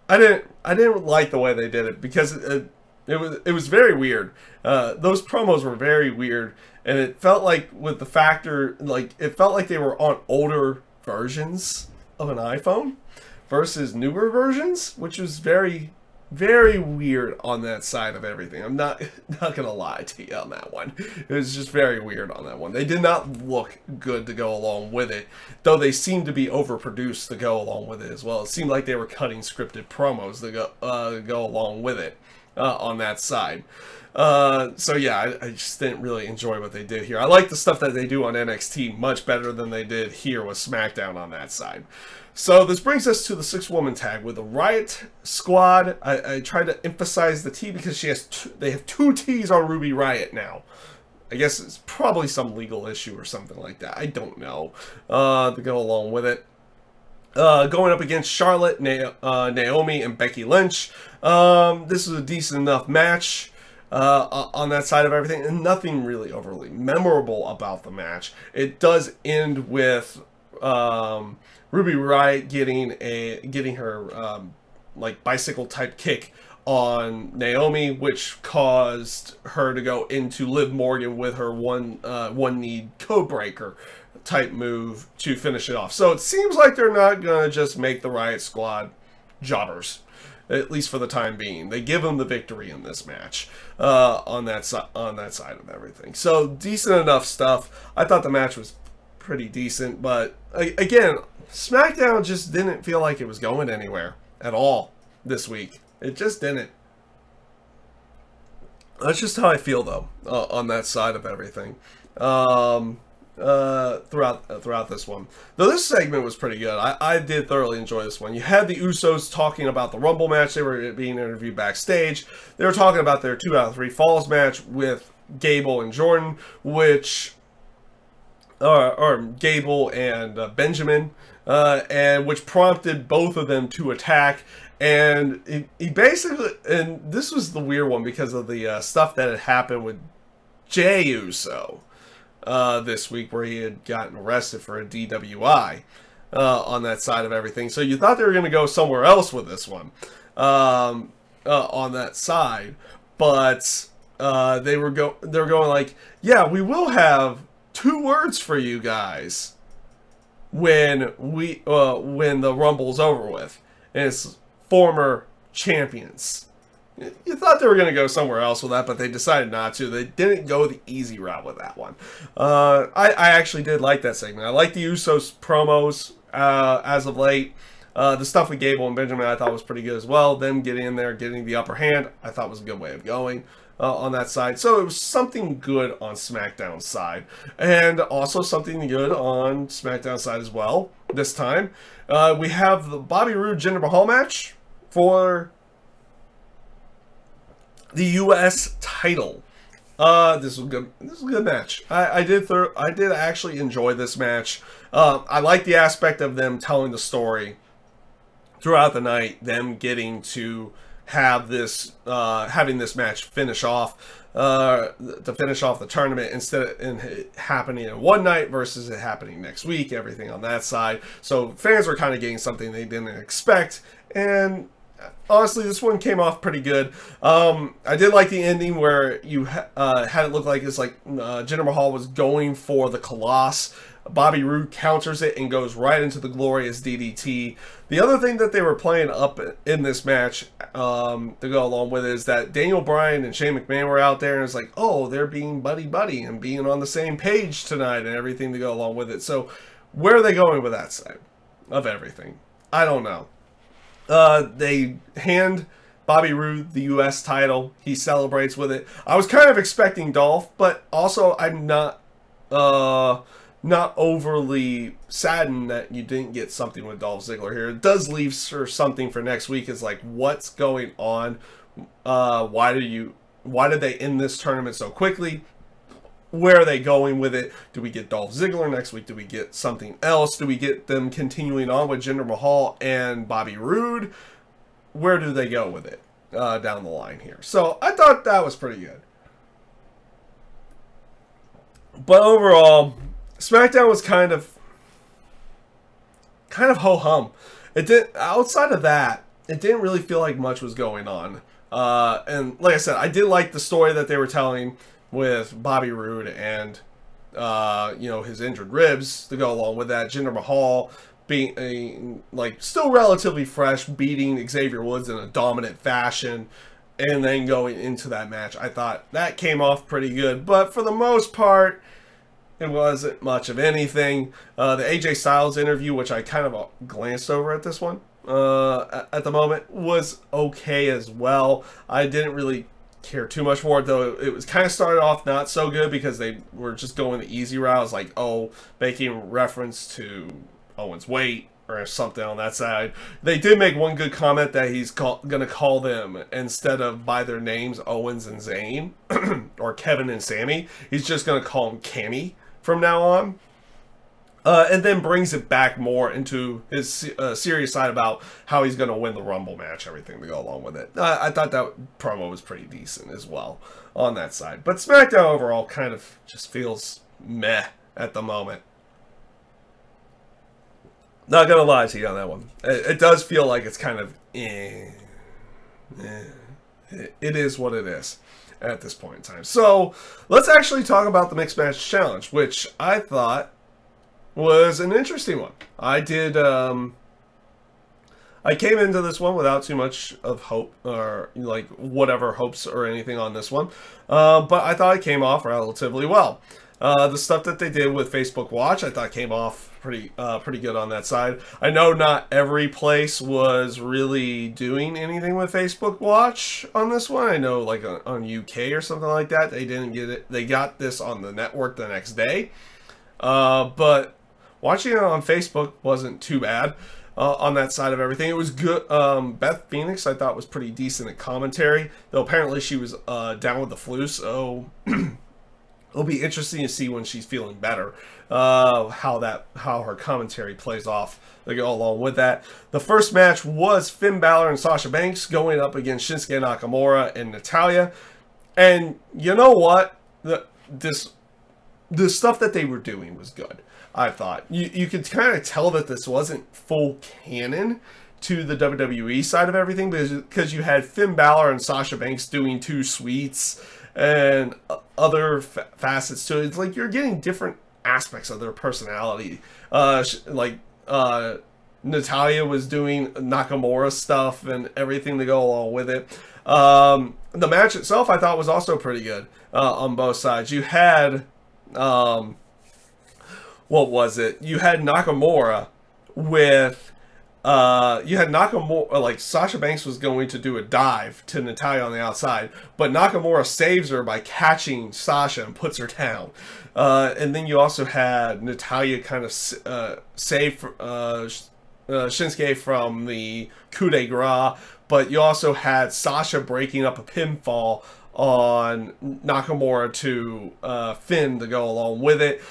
didn't like the way they did it, because it was very weird. Those promos were very weird, and it felt like, with the factor, like, it felt like they were on older versions of an iPhone versus newer versions, which was very very weird on that side of everything. I'm not gonna lie to you on that one. It was just very weird on that one. They did not look good to go along with it, though they seemed to be overproduced to go along with it as well. It seemed like they were cutting scripted promos to go along with it on that side. So yeah, I just didn't really enjoy what they did here. I like the stuff that they do on NXT much better than they did here with Smackdown on that side. So this brings us to the 6-woman tag with the Riot Squad. I tried to emphasize the T because they have 2 T's on Ruby Riot now. I guess it's probably some legal issue or something like that. I don't know. To go along with it. Going up against Charlotte, Naomi, and Becky Lynch. This is a decent enough match on that side of everything, and nothing really overly memorable about the match. It does end with Ruby Riott getting her like bicycle type kick on Naomi, which caused her to go into Liv Morgan with her one knee code breaker type move to finish it off. So it seems like they're not gonna just make the Riot Squad jobbers, at least for the time being. They give them the victory in this match on that side of everything. So decent enough stuff. I thought the match was pretty decent, but again, SmackDown just didn't feel like it was going anywhere at all this week. It just didn't. That's just how I feel though on that side of everything. Throughout this one. Though this segment was pretty good. I did thoroughly enjoy this one. You had the Usos talking about the Rumble match. They were being interviewed backstage. They were talking about their 2 out of 3 Falls match with Gable and Jordan, which or Gable and Benjamin, and which prompted both of them to attack. And he basically, and this was the weird one because of the stuff that had happened with Jey Uso this week, where he had gotten arrested for a DWI on that side of everything. So you thought they were going to go somewhere else with this one on that side, but they were going like, yeah, we will have 2 words for you guys when the Rumble's over with, and it's former champions. You thought they were going to go somewhere else with that, but they decided not to. They didn't go the easy route with that one. I actually did like that segment. I like the Usos promos as of late. The stuff with Gable and Benjamin I thought was pretty good as well. Them getting in there, getting the upper hand, I thought was a good way of going on that side. So it was something good on SmackDown's side. And also something good on SmackDown's side as well this time. We have the Bobby Roode Jinder Mahal match for the U.S. title. This was good. This was a good match. I did actually enjoy this match. I like the aspect of them telling the story throughout the night. Them getting to have this, having this match finish off, to finish off the tournament instead of it happening in one night versus it happening next week. Everything on that side. So fans were kind of getting something they didn't expect, and honestly, this one came off pretty good. I did like the ending where you had it look like it's like Jinder Mahal was going for the Colossus. Bobby Roode counters it and goes right into the glorious DDT. The other thing that they were playing up in this match to go along with it is that Daniel Bryan and Shane McMahon were out there, and it's like, oh, they're being buddy-buddy and being on the same page tonight and everything to go along with it. So where are they going with that side of everything? I don't know. They hand Bobby Roode the U.S. title. He celebrates with it. I was kind of expecting Dolph, but also I'm not overly saddened that you didn't get something with Dolph Ziggler here. It does leave for something for next week. Is like, what's going on? Why did they end this tournament so quickly? Where are they going with it? Do we get Dolph Ziggler next week? Do we get something else? Do we get them continuing on with Jinder Mahal and Bobby Roode? Where do they go with it down the line here? So I thought that was pretty good. But overall, SmackDown was kind of ho-hum. It did, outside of that, it didn't really feel like much was going on. And like I said, I did like the story that they were telling with Bobby Roode and you know, his injured ribs to go along with that. Jinder Mahal being like still relatively fresh, beating Xavier Woods in a dominant fashion, and then going into that match. I thought that came off pretty good, but for the most part, it wasn't much of anything. The AJ Styles interview, which I kind of glanced over at this one at the moment, was okay as well. I didn't really care too much for it, though. It was kind of started off not so good because they were just going the easy route. It was like, oh, making reference to Owen's weight or something on that side. They did make one good comment that he's gonna call them, instead of by their names, Owens and Zayn or Kevin and Sammy, he's just gonna call them Cammy from now on. And then brings it back more into his serious side about how he's going to win the Rumble match, everything to go along with it. I thought that promo was pretty decent as well on that side. But SmackDown overall kind of just feels meh at the moment. Not going to lie to you on that one. It does feel like it's kind of It is what it is at this point in time. So let's actually talk about the Mixed Match Challenge, which I thought was an interesting one. I came into this one without too much of hope, or like whatever hopes or anything on this one, but I thought it came off relatively well. The stuff that they did with Facebook Watch, I thought came off pretty good on that side. I know not every place was really doing anything with Facebook Watch on this one. I know like on UK or something like that, they didn't get it. They got this on the network the next day, but watching it on Facebook wasn't too bad on that side of everything. It was good. Beth Phoenix, I thought, was pretty decent at commentary, though apparently she was down with the flu, so it'll be interesting to see when she's feeling better how her commentary plays off to go along with that. The first match was Finn Balor and Sasha Banks going up against Shinsuke Nakamura and Natalya. And you know what? The stuff that they were doing was good. I thought you could kind of tell that this wasn't full canon to the WWE side of everything, because you had Finn Balor and Sasha Banks doing two sweets and other facets to it. It's like you're getting different aspects of their personality. Natalya was doing Nakamura stuff and everything to go along with it. The match itself, I thought, was also pretty good on both sides. You had what was it? You had Nakamura with like Sasha Banks was going to do a dive to Natalya on the outside, but Nakamura saves her by catching Sasha and puts her down. And then you also had Natalya kind of save Shinsuke from the coup de grace, but you also had Sasha breaking up a pinfall on Nakamura to Finn to go along with it.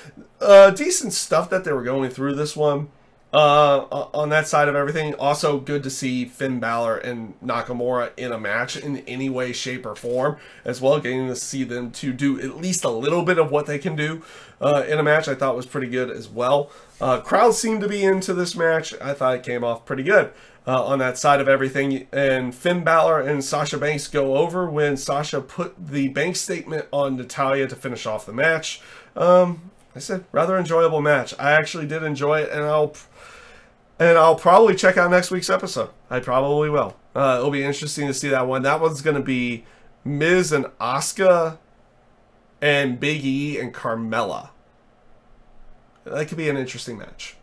Decent stuff that they were going through this one on that side of everything. Also good to see Finn Balor and Nakamura in a match in any way, shape, or form as well. Getting to see them to do at least a little bit of what they can do in a match, I thought was pretty good as well. Crowd seemed to be into this match. I thought it came off pretty good on that side of everything. And Finn Balor and Sasha Banks go over when Sasha put the bank statement on Natalya to finish off the match. I said, rather enjoyable match. I actually did enjoy it, and I'll probably check out next week's episode. I probably will. It'll be interesting to see that one. That one's going to be Miz and Asuka and Big E and Carmella. That could be an interesting match.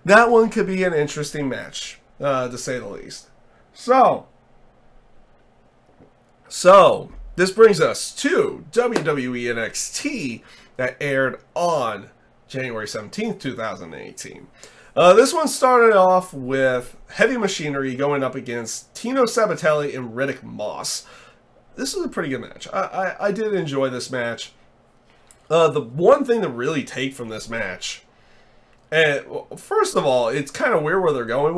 That one could be an interesting match, to say the least. So this brings us to WWE NXT that aired on January 17th, 2018. This one started off with Heavy Machinery going up against Tino Sabatelli and Riddick Moss. This was a pretty good match. I did enjoy this match. The one thing to really take from this match, first of all, it's kind of weird where they're going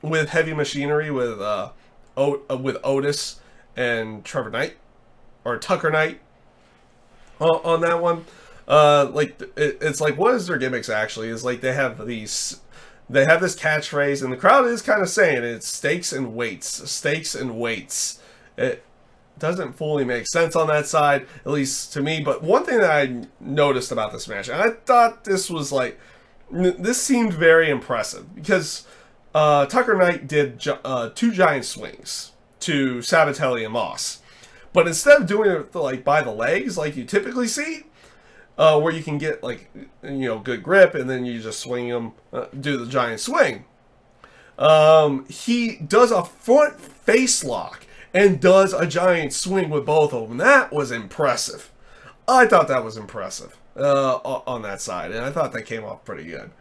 with Heavy Machinery with Otis and Trevor Knight or Tucker Knight on that one. It's like, what is their gimmicks actually? Is like they have this catchphrase, and the crowd is kind of saying it's stakes and weights, stakes and weights. It doesn't fully make sense on that side, at least to me. But one thing that I noticed about this match, and I thought this was like this seemed very impressive because Tucker Knight did 2 giant swings to Sabatelli and Moss. But instead of doing it like by the legs like you typically see, where you can get like, you know, good grip and then you just swing them, do the giant swing, he does a front face lock and does a giant swing with both of them. That was impressive. I thought that was impressive on that side, and I thought that came off pretty good.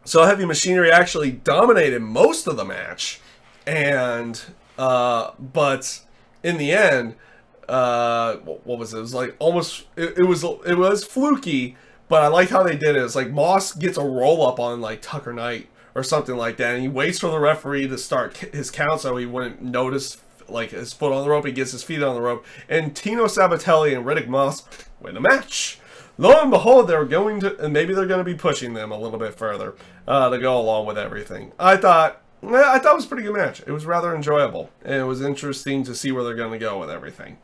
So Heavy Machinery actually dominated most of the match, and but in the end, what was it? It was like almost it was fluky, but I like how they did it. It's like Moss gets a roll up on like Tucker Knight or something like that, and he waits for the referee to start his count so he wouldn't notice like his foot on the rope. He gets his feet on the rope, and Tino Sabatelli and Riddick Moss win the match. Lo and behold, they're going to, and maybe they're going to be pushing them a little bit further to go along with everything. I thought it was a pretty good match. It was rather enjoyable, and it was interesting to see where they're going to go with everything.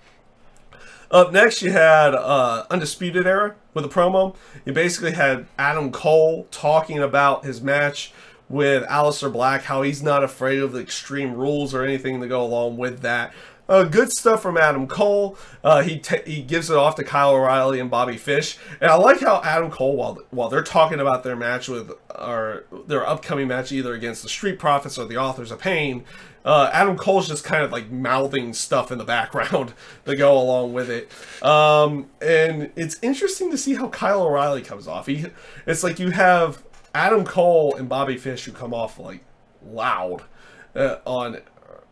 Up next, you had Undisputed Era with a promo. You basically had Adam Cole talking about his match with Aleister Black, how he's not afraid of the Extreme Rules or anything to go along with that. Good stuff from Adam Cole. He gives it off to Kyle O'Reilly and Bobby Fish, and I like how Adam Cole, while they're talking about their match with, or their upcoming match either against the Street Profits or the Authors of Pain, Adam Cole's just kind of like mouthing stuff in the background to go along with it. And it's interesting to see how Kyle O'Reilly comes off. It's like you have Adam Cole and Bobby Fish who come off like loud and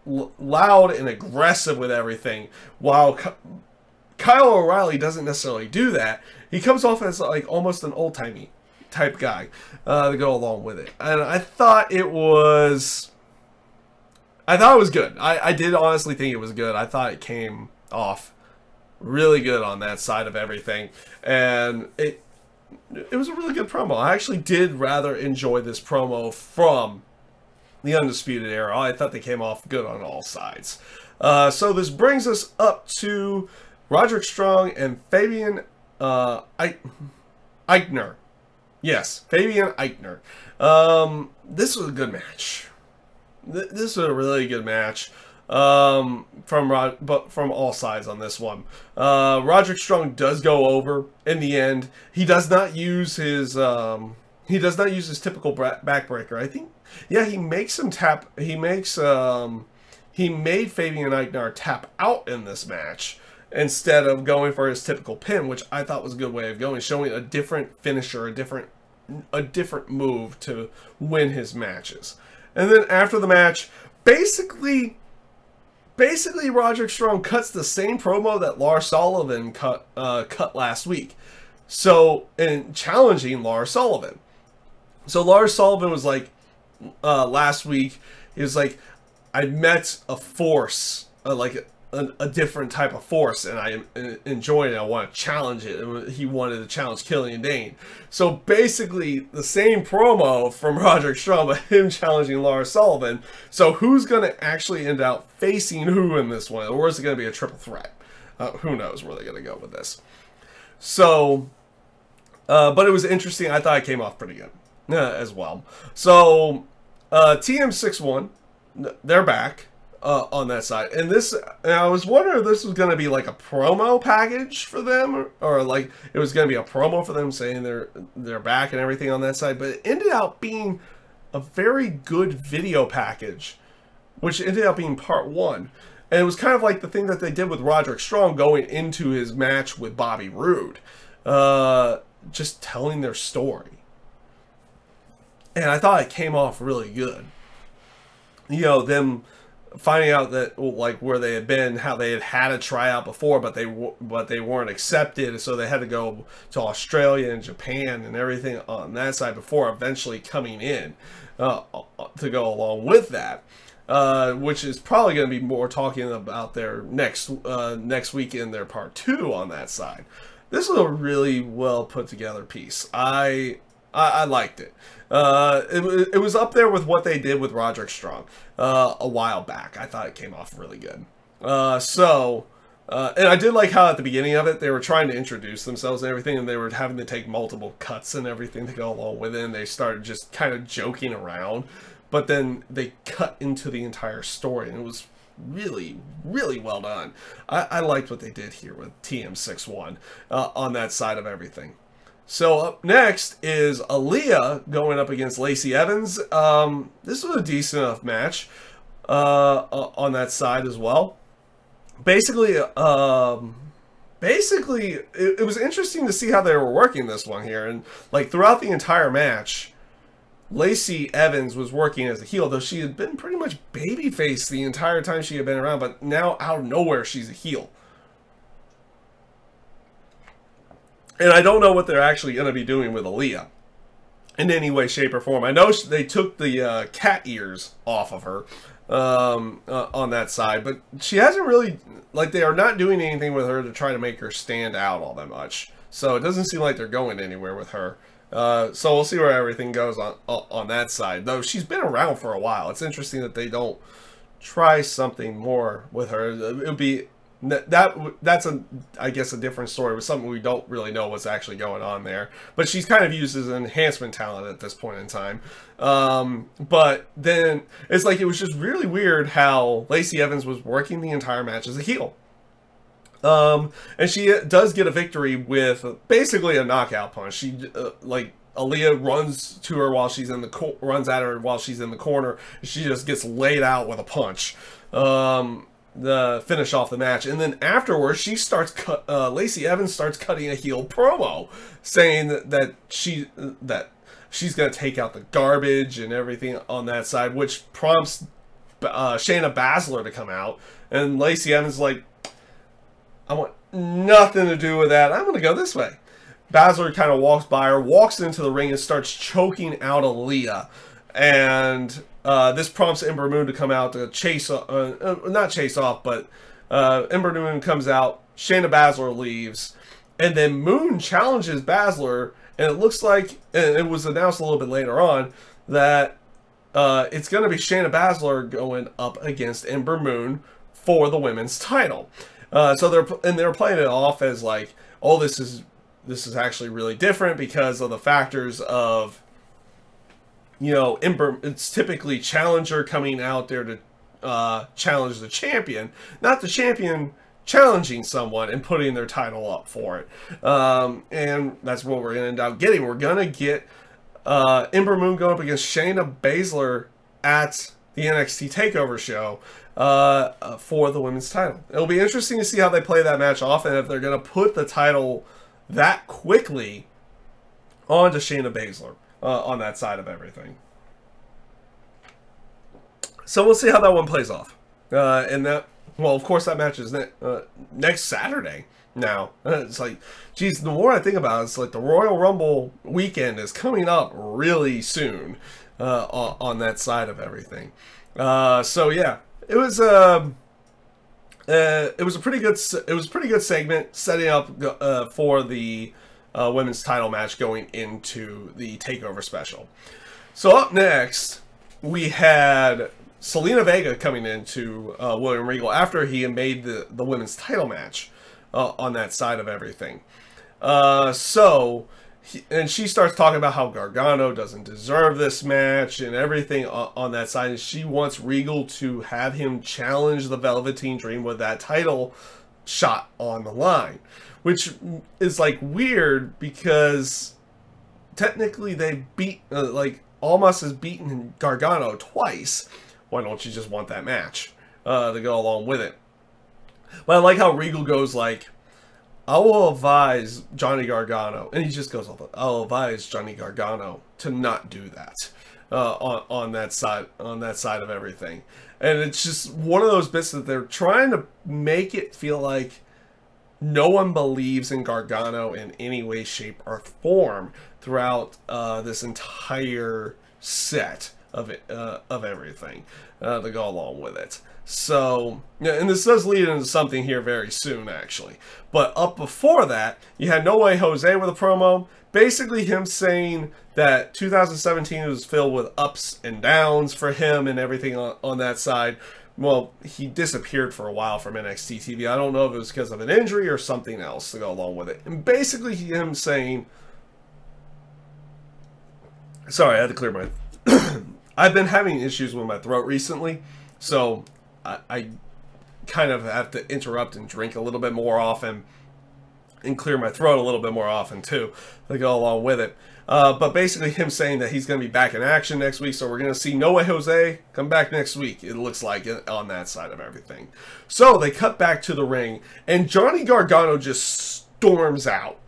aggressive with everything, while Kyle O'Reilly doesn't necessarily do that. He comes off as like almost an old-timey type guy to go along with it, and I thought it was good. I did honestly think it was good. I thought it came off really good on that side of everything, and it was a really good promo. I actually did rather enjoy this promo from the Undisputed Era. I thought they came off good on all sides. So this brings us up to Roderick Strong and Fabian Aichner. Yes, Fabian Aichner. This was a good match. This was a really good match from all sides on this one. Roderick Strong does go over in the end. He does not use his typical backbreaker. I think, yeah, he makes him tap. He made Fabian Aichner tap out in this match instead of going for his typical pin, which I thought was a good way of going, showing a different finisher, a different move to win his matches. And then after the match, basically Roderick Strong cuts the same promo that Lars Sullivan cut last week. So, in challenging Lars Sullivan. So Lars Sullivan was like, last week, he was like, I met a force, like a different type of force, and I enjoyed it. I want to challenge it. And he wanted to challenge Killian Dane. So basically, the same promo from Roderick Strong, but him challenging Lars Sullivan. So who's going to actually end up facing who in this one? Or is it going to be a triple threat? Who knows where they're going to go with this. So, but it was interesting. I thought it came off pretty good as well. So, TM61, they're back. On that side, and I was wondering if this was going to be like a promo package for them, or like it was going to be a promo for them saying they're back and everything on that side, but it ended up being a very good video package, which ended up being part 1, and it was kind of like the thing that they did with Roderick Strong going into his match with Bobby Roode, just telling their story, and I thought it came off really good. You know, them finding out that like where they had been, how they had a tryout before, but they weren't accepted, so they had to go to Australia and Japan and everything on that side before eventually coming in to go along with that, which is probably going to be more talking about their next week in their part 2 on that side. This was a really well put together piece. I liked it. It was up there with what they did with Roderick Strong a while back. I thought it came off really good. So And I did like how at the beginning of it, they were trying to introduce themselves and everything, and they were having to take multiple cuts and everything to go along with it, and they started just kind of joking around. But then they cut into the entire story, and it was really, really well done. I liked what they did here with TM61 on that side of everything. So up next is Aaliyah going up against Lacey Evans. This was a decent enough match on that side as well. Basically, it was interesting to see how they were working this one here. And like throughout the entire match, Lacey Evans was working as a heel, though she had been pretty much babyface the entire time she had been around, but now out of nowhere she's a heel. And I don't know what they're actually going to be doing with Aaliyah in any way, shape, or form. I know they took the cat ears off of her on that side, but she hasn't really, like, they are not doing anything with her to try to make her stand out all that much. So it doesn't seem like they're going anywhere with her. So we'll see where everything goes on that side. Though she's been around for a while. It's interesting that they don't try something more with her. It would be that's I guess a different story with something we don't really know what's actually going on there. But she's kind of used as an enhancement talent at this point in time. But then it's like it was just really weird how Lacey Evans was working the entire match as a heel. And she does get a victory with basically a knockout punch. She like Aaliyah runs to her while she's in the runs at her while she's in the corner. She just gets laid out with a punch. The finish off the match, and then afterwards she starts Lacey Evans starts cutting a heel promo saying that she's gonna take out the garbage and everything on that side, which prompts Shayna Baszler to come out, and Lacey Evans like, I want nothing to do with that. I'm going to go this way. Baszler kind of walks by her, walks into the ring, and starts choking out Aaliyah. And this prompts Ember Moon to come out to chase, not chase off, but Ember Moon comes out. Shayna Baszler leaves. And then Moon challenges Baszler. And it looks like, and it was announced a little bit later on, that it's going to be Shayna Baszler going up against Ember Moon for the women's title. So they're playing it off as like, oh, this is actually really different because of the factors of, you know, it's typically challenger coming out there to challenge the champion, not the champion challenging someone and putting their title up for it. And that's what we're going to end up getting. We're going to get Ember Moon going up against Shayna Baszler at the NXT TakeOver show for the women's title. It'll be interesting to see how they play that match off and if they're going to put the title that quickly onto Shayna Baszler on that side of everything. So we'll see how that one plays off. And that, well, of course, that match is next Saturday now. It's like, geez, the more I think about it, it's like the Royal Rumble weekend is coming up really soon on that side of everything. So yeah, it was a pretty good segment setting up for the women's title match going into the TakeOver special. So up next, we had Selena Vega coming into William Regal after he had made the women's title match on that side of everything. And she starts talking about how Gargano doesn't deserve this match and everything on that side. And she wants Regal to have him challenge the Velveteen Dream with that title shot on the line. Which is like weird because technically they beat, like Almas has beaten Gargano twice. Why don't you just want that match to go along with it? But I like how Regal goes like, I will advise Johnny Gargano, and he just goes, I'll advise Johnny Gargano to not do that on that side of everything. And it's just one of those bits that they're trying to make it feel like no one believes in Gargano in any way, shape, or form throughout this entire set of everything to go along with it. So, yeah, and this does lead into something here very soon, actually. But up before that, you had No Way Jose with a promo. Basically him saying that 2017 was filled with ups and downs for him and everything on that side. well, he disappeared for a while from NXT TV. I don't know if it was because of an injury or something else to go along with it. And basically him saying, sorry, I had to clear my, I've been having issues with my throat recently, so I kind of have to interrupt and drink a little bit more often and clear my throat a little bit more often too to go along with it. But basically him saying that he's going to be back in action next week, so we're going to see No Way Jose come back next week, it looks like, on that side of everything. So they cut back to the ring, and Johnny Gargano just storms out.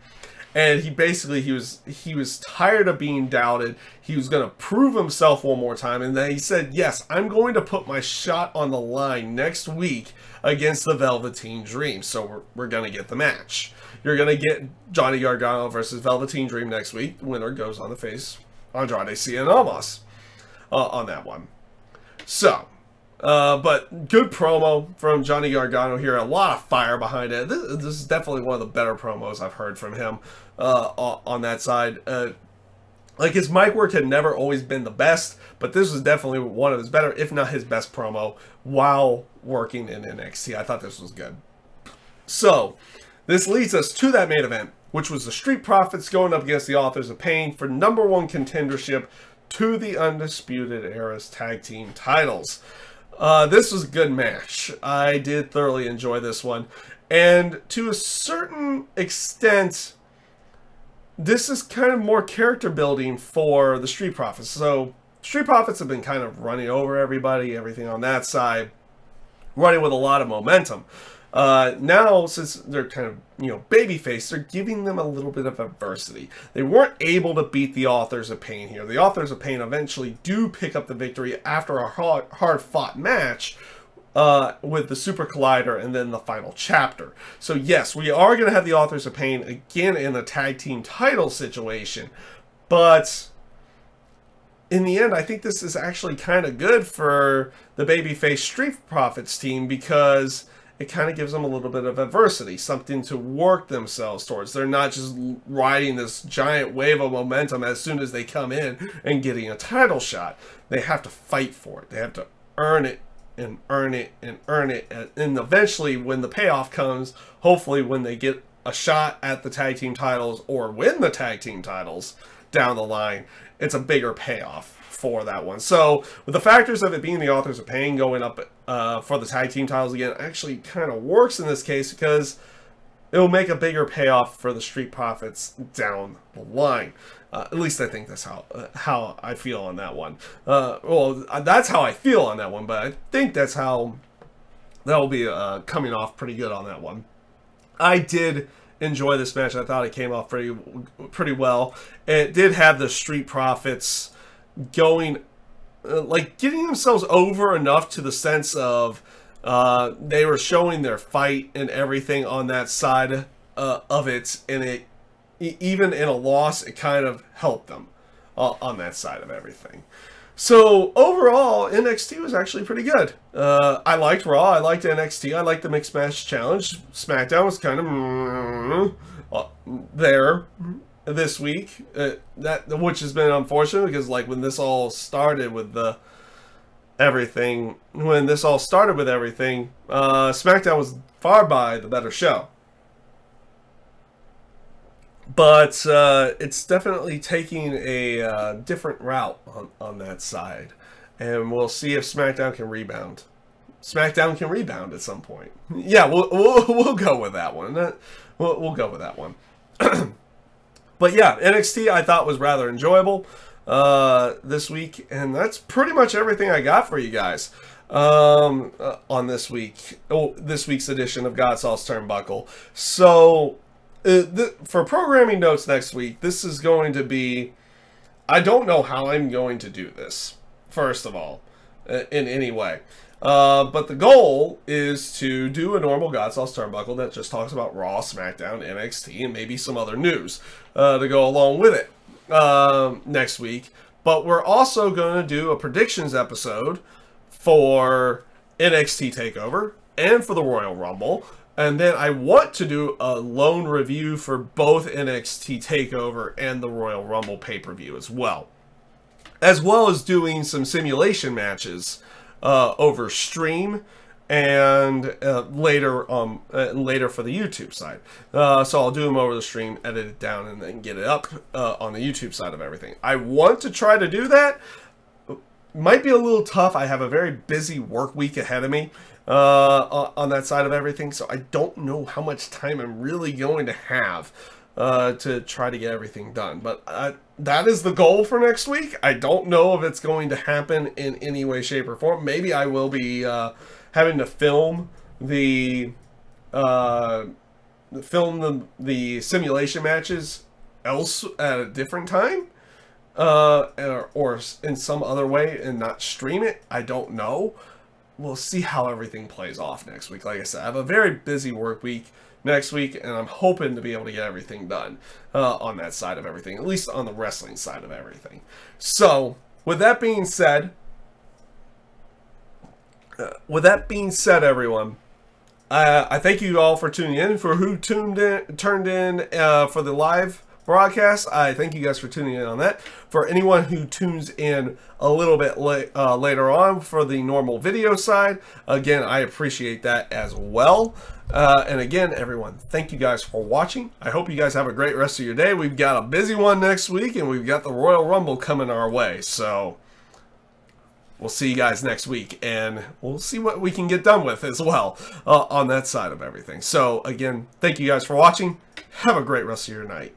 And he basically, he was tired of being doubted. He was going to prove himself one more time. And then he said, yes, I'm going to put my shot on the line next week against the Velveteen Dream. So we're going to get the match. You're going to get Johnny Gargano versus Velveteen Dream next week. The winner goes on to face Andrade Cien Almas on that one. So, but good promo from Johnny Gargano here. A lot of fire behind it. This is definitely one of the better promos I've heard from him on that side. Like, his mic work had never always been the best, but this was definitely one of his better, if not his best promo while working in NXT. I thought this was good. So, this leads us to that main event, which was the Street Profits going up against the Authors of Pain for #1 contendership to the Undisputed Era's tag team titles. This was a good match. I did thoroughly enjoy this one. And to a certain extent, this is kind of more character building for the Street Profits. So, Street Profits have been kind of running over everybody, everything on that side, running with a lot of momentum. Now, since they're kind of, babyface, they're giving them a little bit of adversity. They weren't able to beat the Authors of Pain here. The Authors of Pain eventually do pick up the victory after a hard-fought match with the Super Collider and then the final chapter. So yes, we are going to have the Authors of Pain again in a tag team title situation, but in the end, I think this is actually kind of good for the babyface Street Profits team because it kind of gives them a little bit of adversity, something to work themselves towards. They're not just riding this giant wave of momentum as soon as they come in and getting a title shot. They have to fight for it. They have to earn it and earn it and earn it. And eventually, when the payoff comes, hopefully when they get a shot at the tag team titles or win the tag team titles down the line, it's a bigger payoff for that one. So with the factors of it being the Authors of Pain going up for the tag team titles again, actually kind of works in this case because it'll make a bigger payoff for the Street Profits down the line. At least I think that's how I feel on that one. Well, that's how I feel on that one, but I think that's how that'll be coming off pretty good on that one. I did enjoy this match. I thought it came off pretty well. It did have the Street Profits going, like, getting themselves over enough to the sense of they were showing their fight and everything on that side of it, and it, even in a loss, it kind of helped them on that side of everything. So overall, NXT was actually pretty good. I liked Raw, I liked NXT, I liked the Mixed Match Challenge. Smackdown was kind of there this week, which has been unfortunate because, like, when this all started with everything, SmackDown was far by the better show. But it's definitely taking a different route on that side, and we'll see if SmackDown can rebound. SmackDown can rebound at some point. Yeah, we'll go with that one. We'll go with that one. But yeah, NXT I thought was rather enjoyable this week, and that's pretty much everything I got for you guys on this week's edition of GodSaw's Turnbuckle. So for programming notes next week, this is going to be, I don't know how I'm going to do this, first of all, in any way. But the goal is to do a normal GodSaw's Turnbuckle that just talks about Raw, SmackDown, NXT, and maybe some other news to go along with it next week. But we're also going to do a predictions episode for NXT TakeOver and for the Royal Rumble. And then I want to do a lone review for both NXT TakeOver and the Royal Rumble pay-per-view as well as doing some simulation matches over stream, and later for the YouTube side. So I'll do them over the stream, edit it down, and then get it up on the YouTube side of everything. I want to try to do that. Might be a little tough. I have a very busy work week ahead of me on that side of everything, so I don't know how much time I'm really going to have to try to get everything done. But that is the goal for next week. I don't know if it's going to happen in any way, shape, or form. Maybe I will be having to film the simulation matches else at a different time, or in some other way, and not stream it. I don't know. We'll see how everything plays off next week. Like I said, I have a very busy work week next week, and I'm hoping to be able to get everything done on that side of everything, at least on the wrestling side of everything. So, with that being said, everyone, I thank you all for tuning in. For who turned in for the live broadcast, I thank you guys for tuning in on that. For anyone who tunes in a little bit later on for the normal video side, again, I appreciate that as well. And again, everyone, thank you guys for watching. I hope you guys have a great rest of your day. We've got a busy one next week, and we've got the Royal Rumble coming our way. So we'll see you guys next week, and we'll see what we can get done with as well on that side of everything. So again, thank you guys for watching. Have a great rest of your night.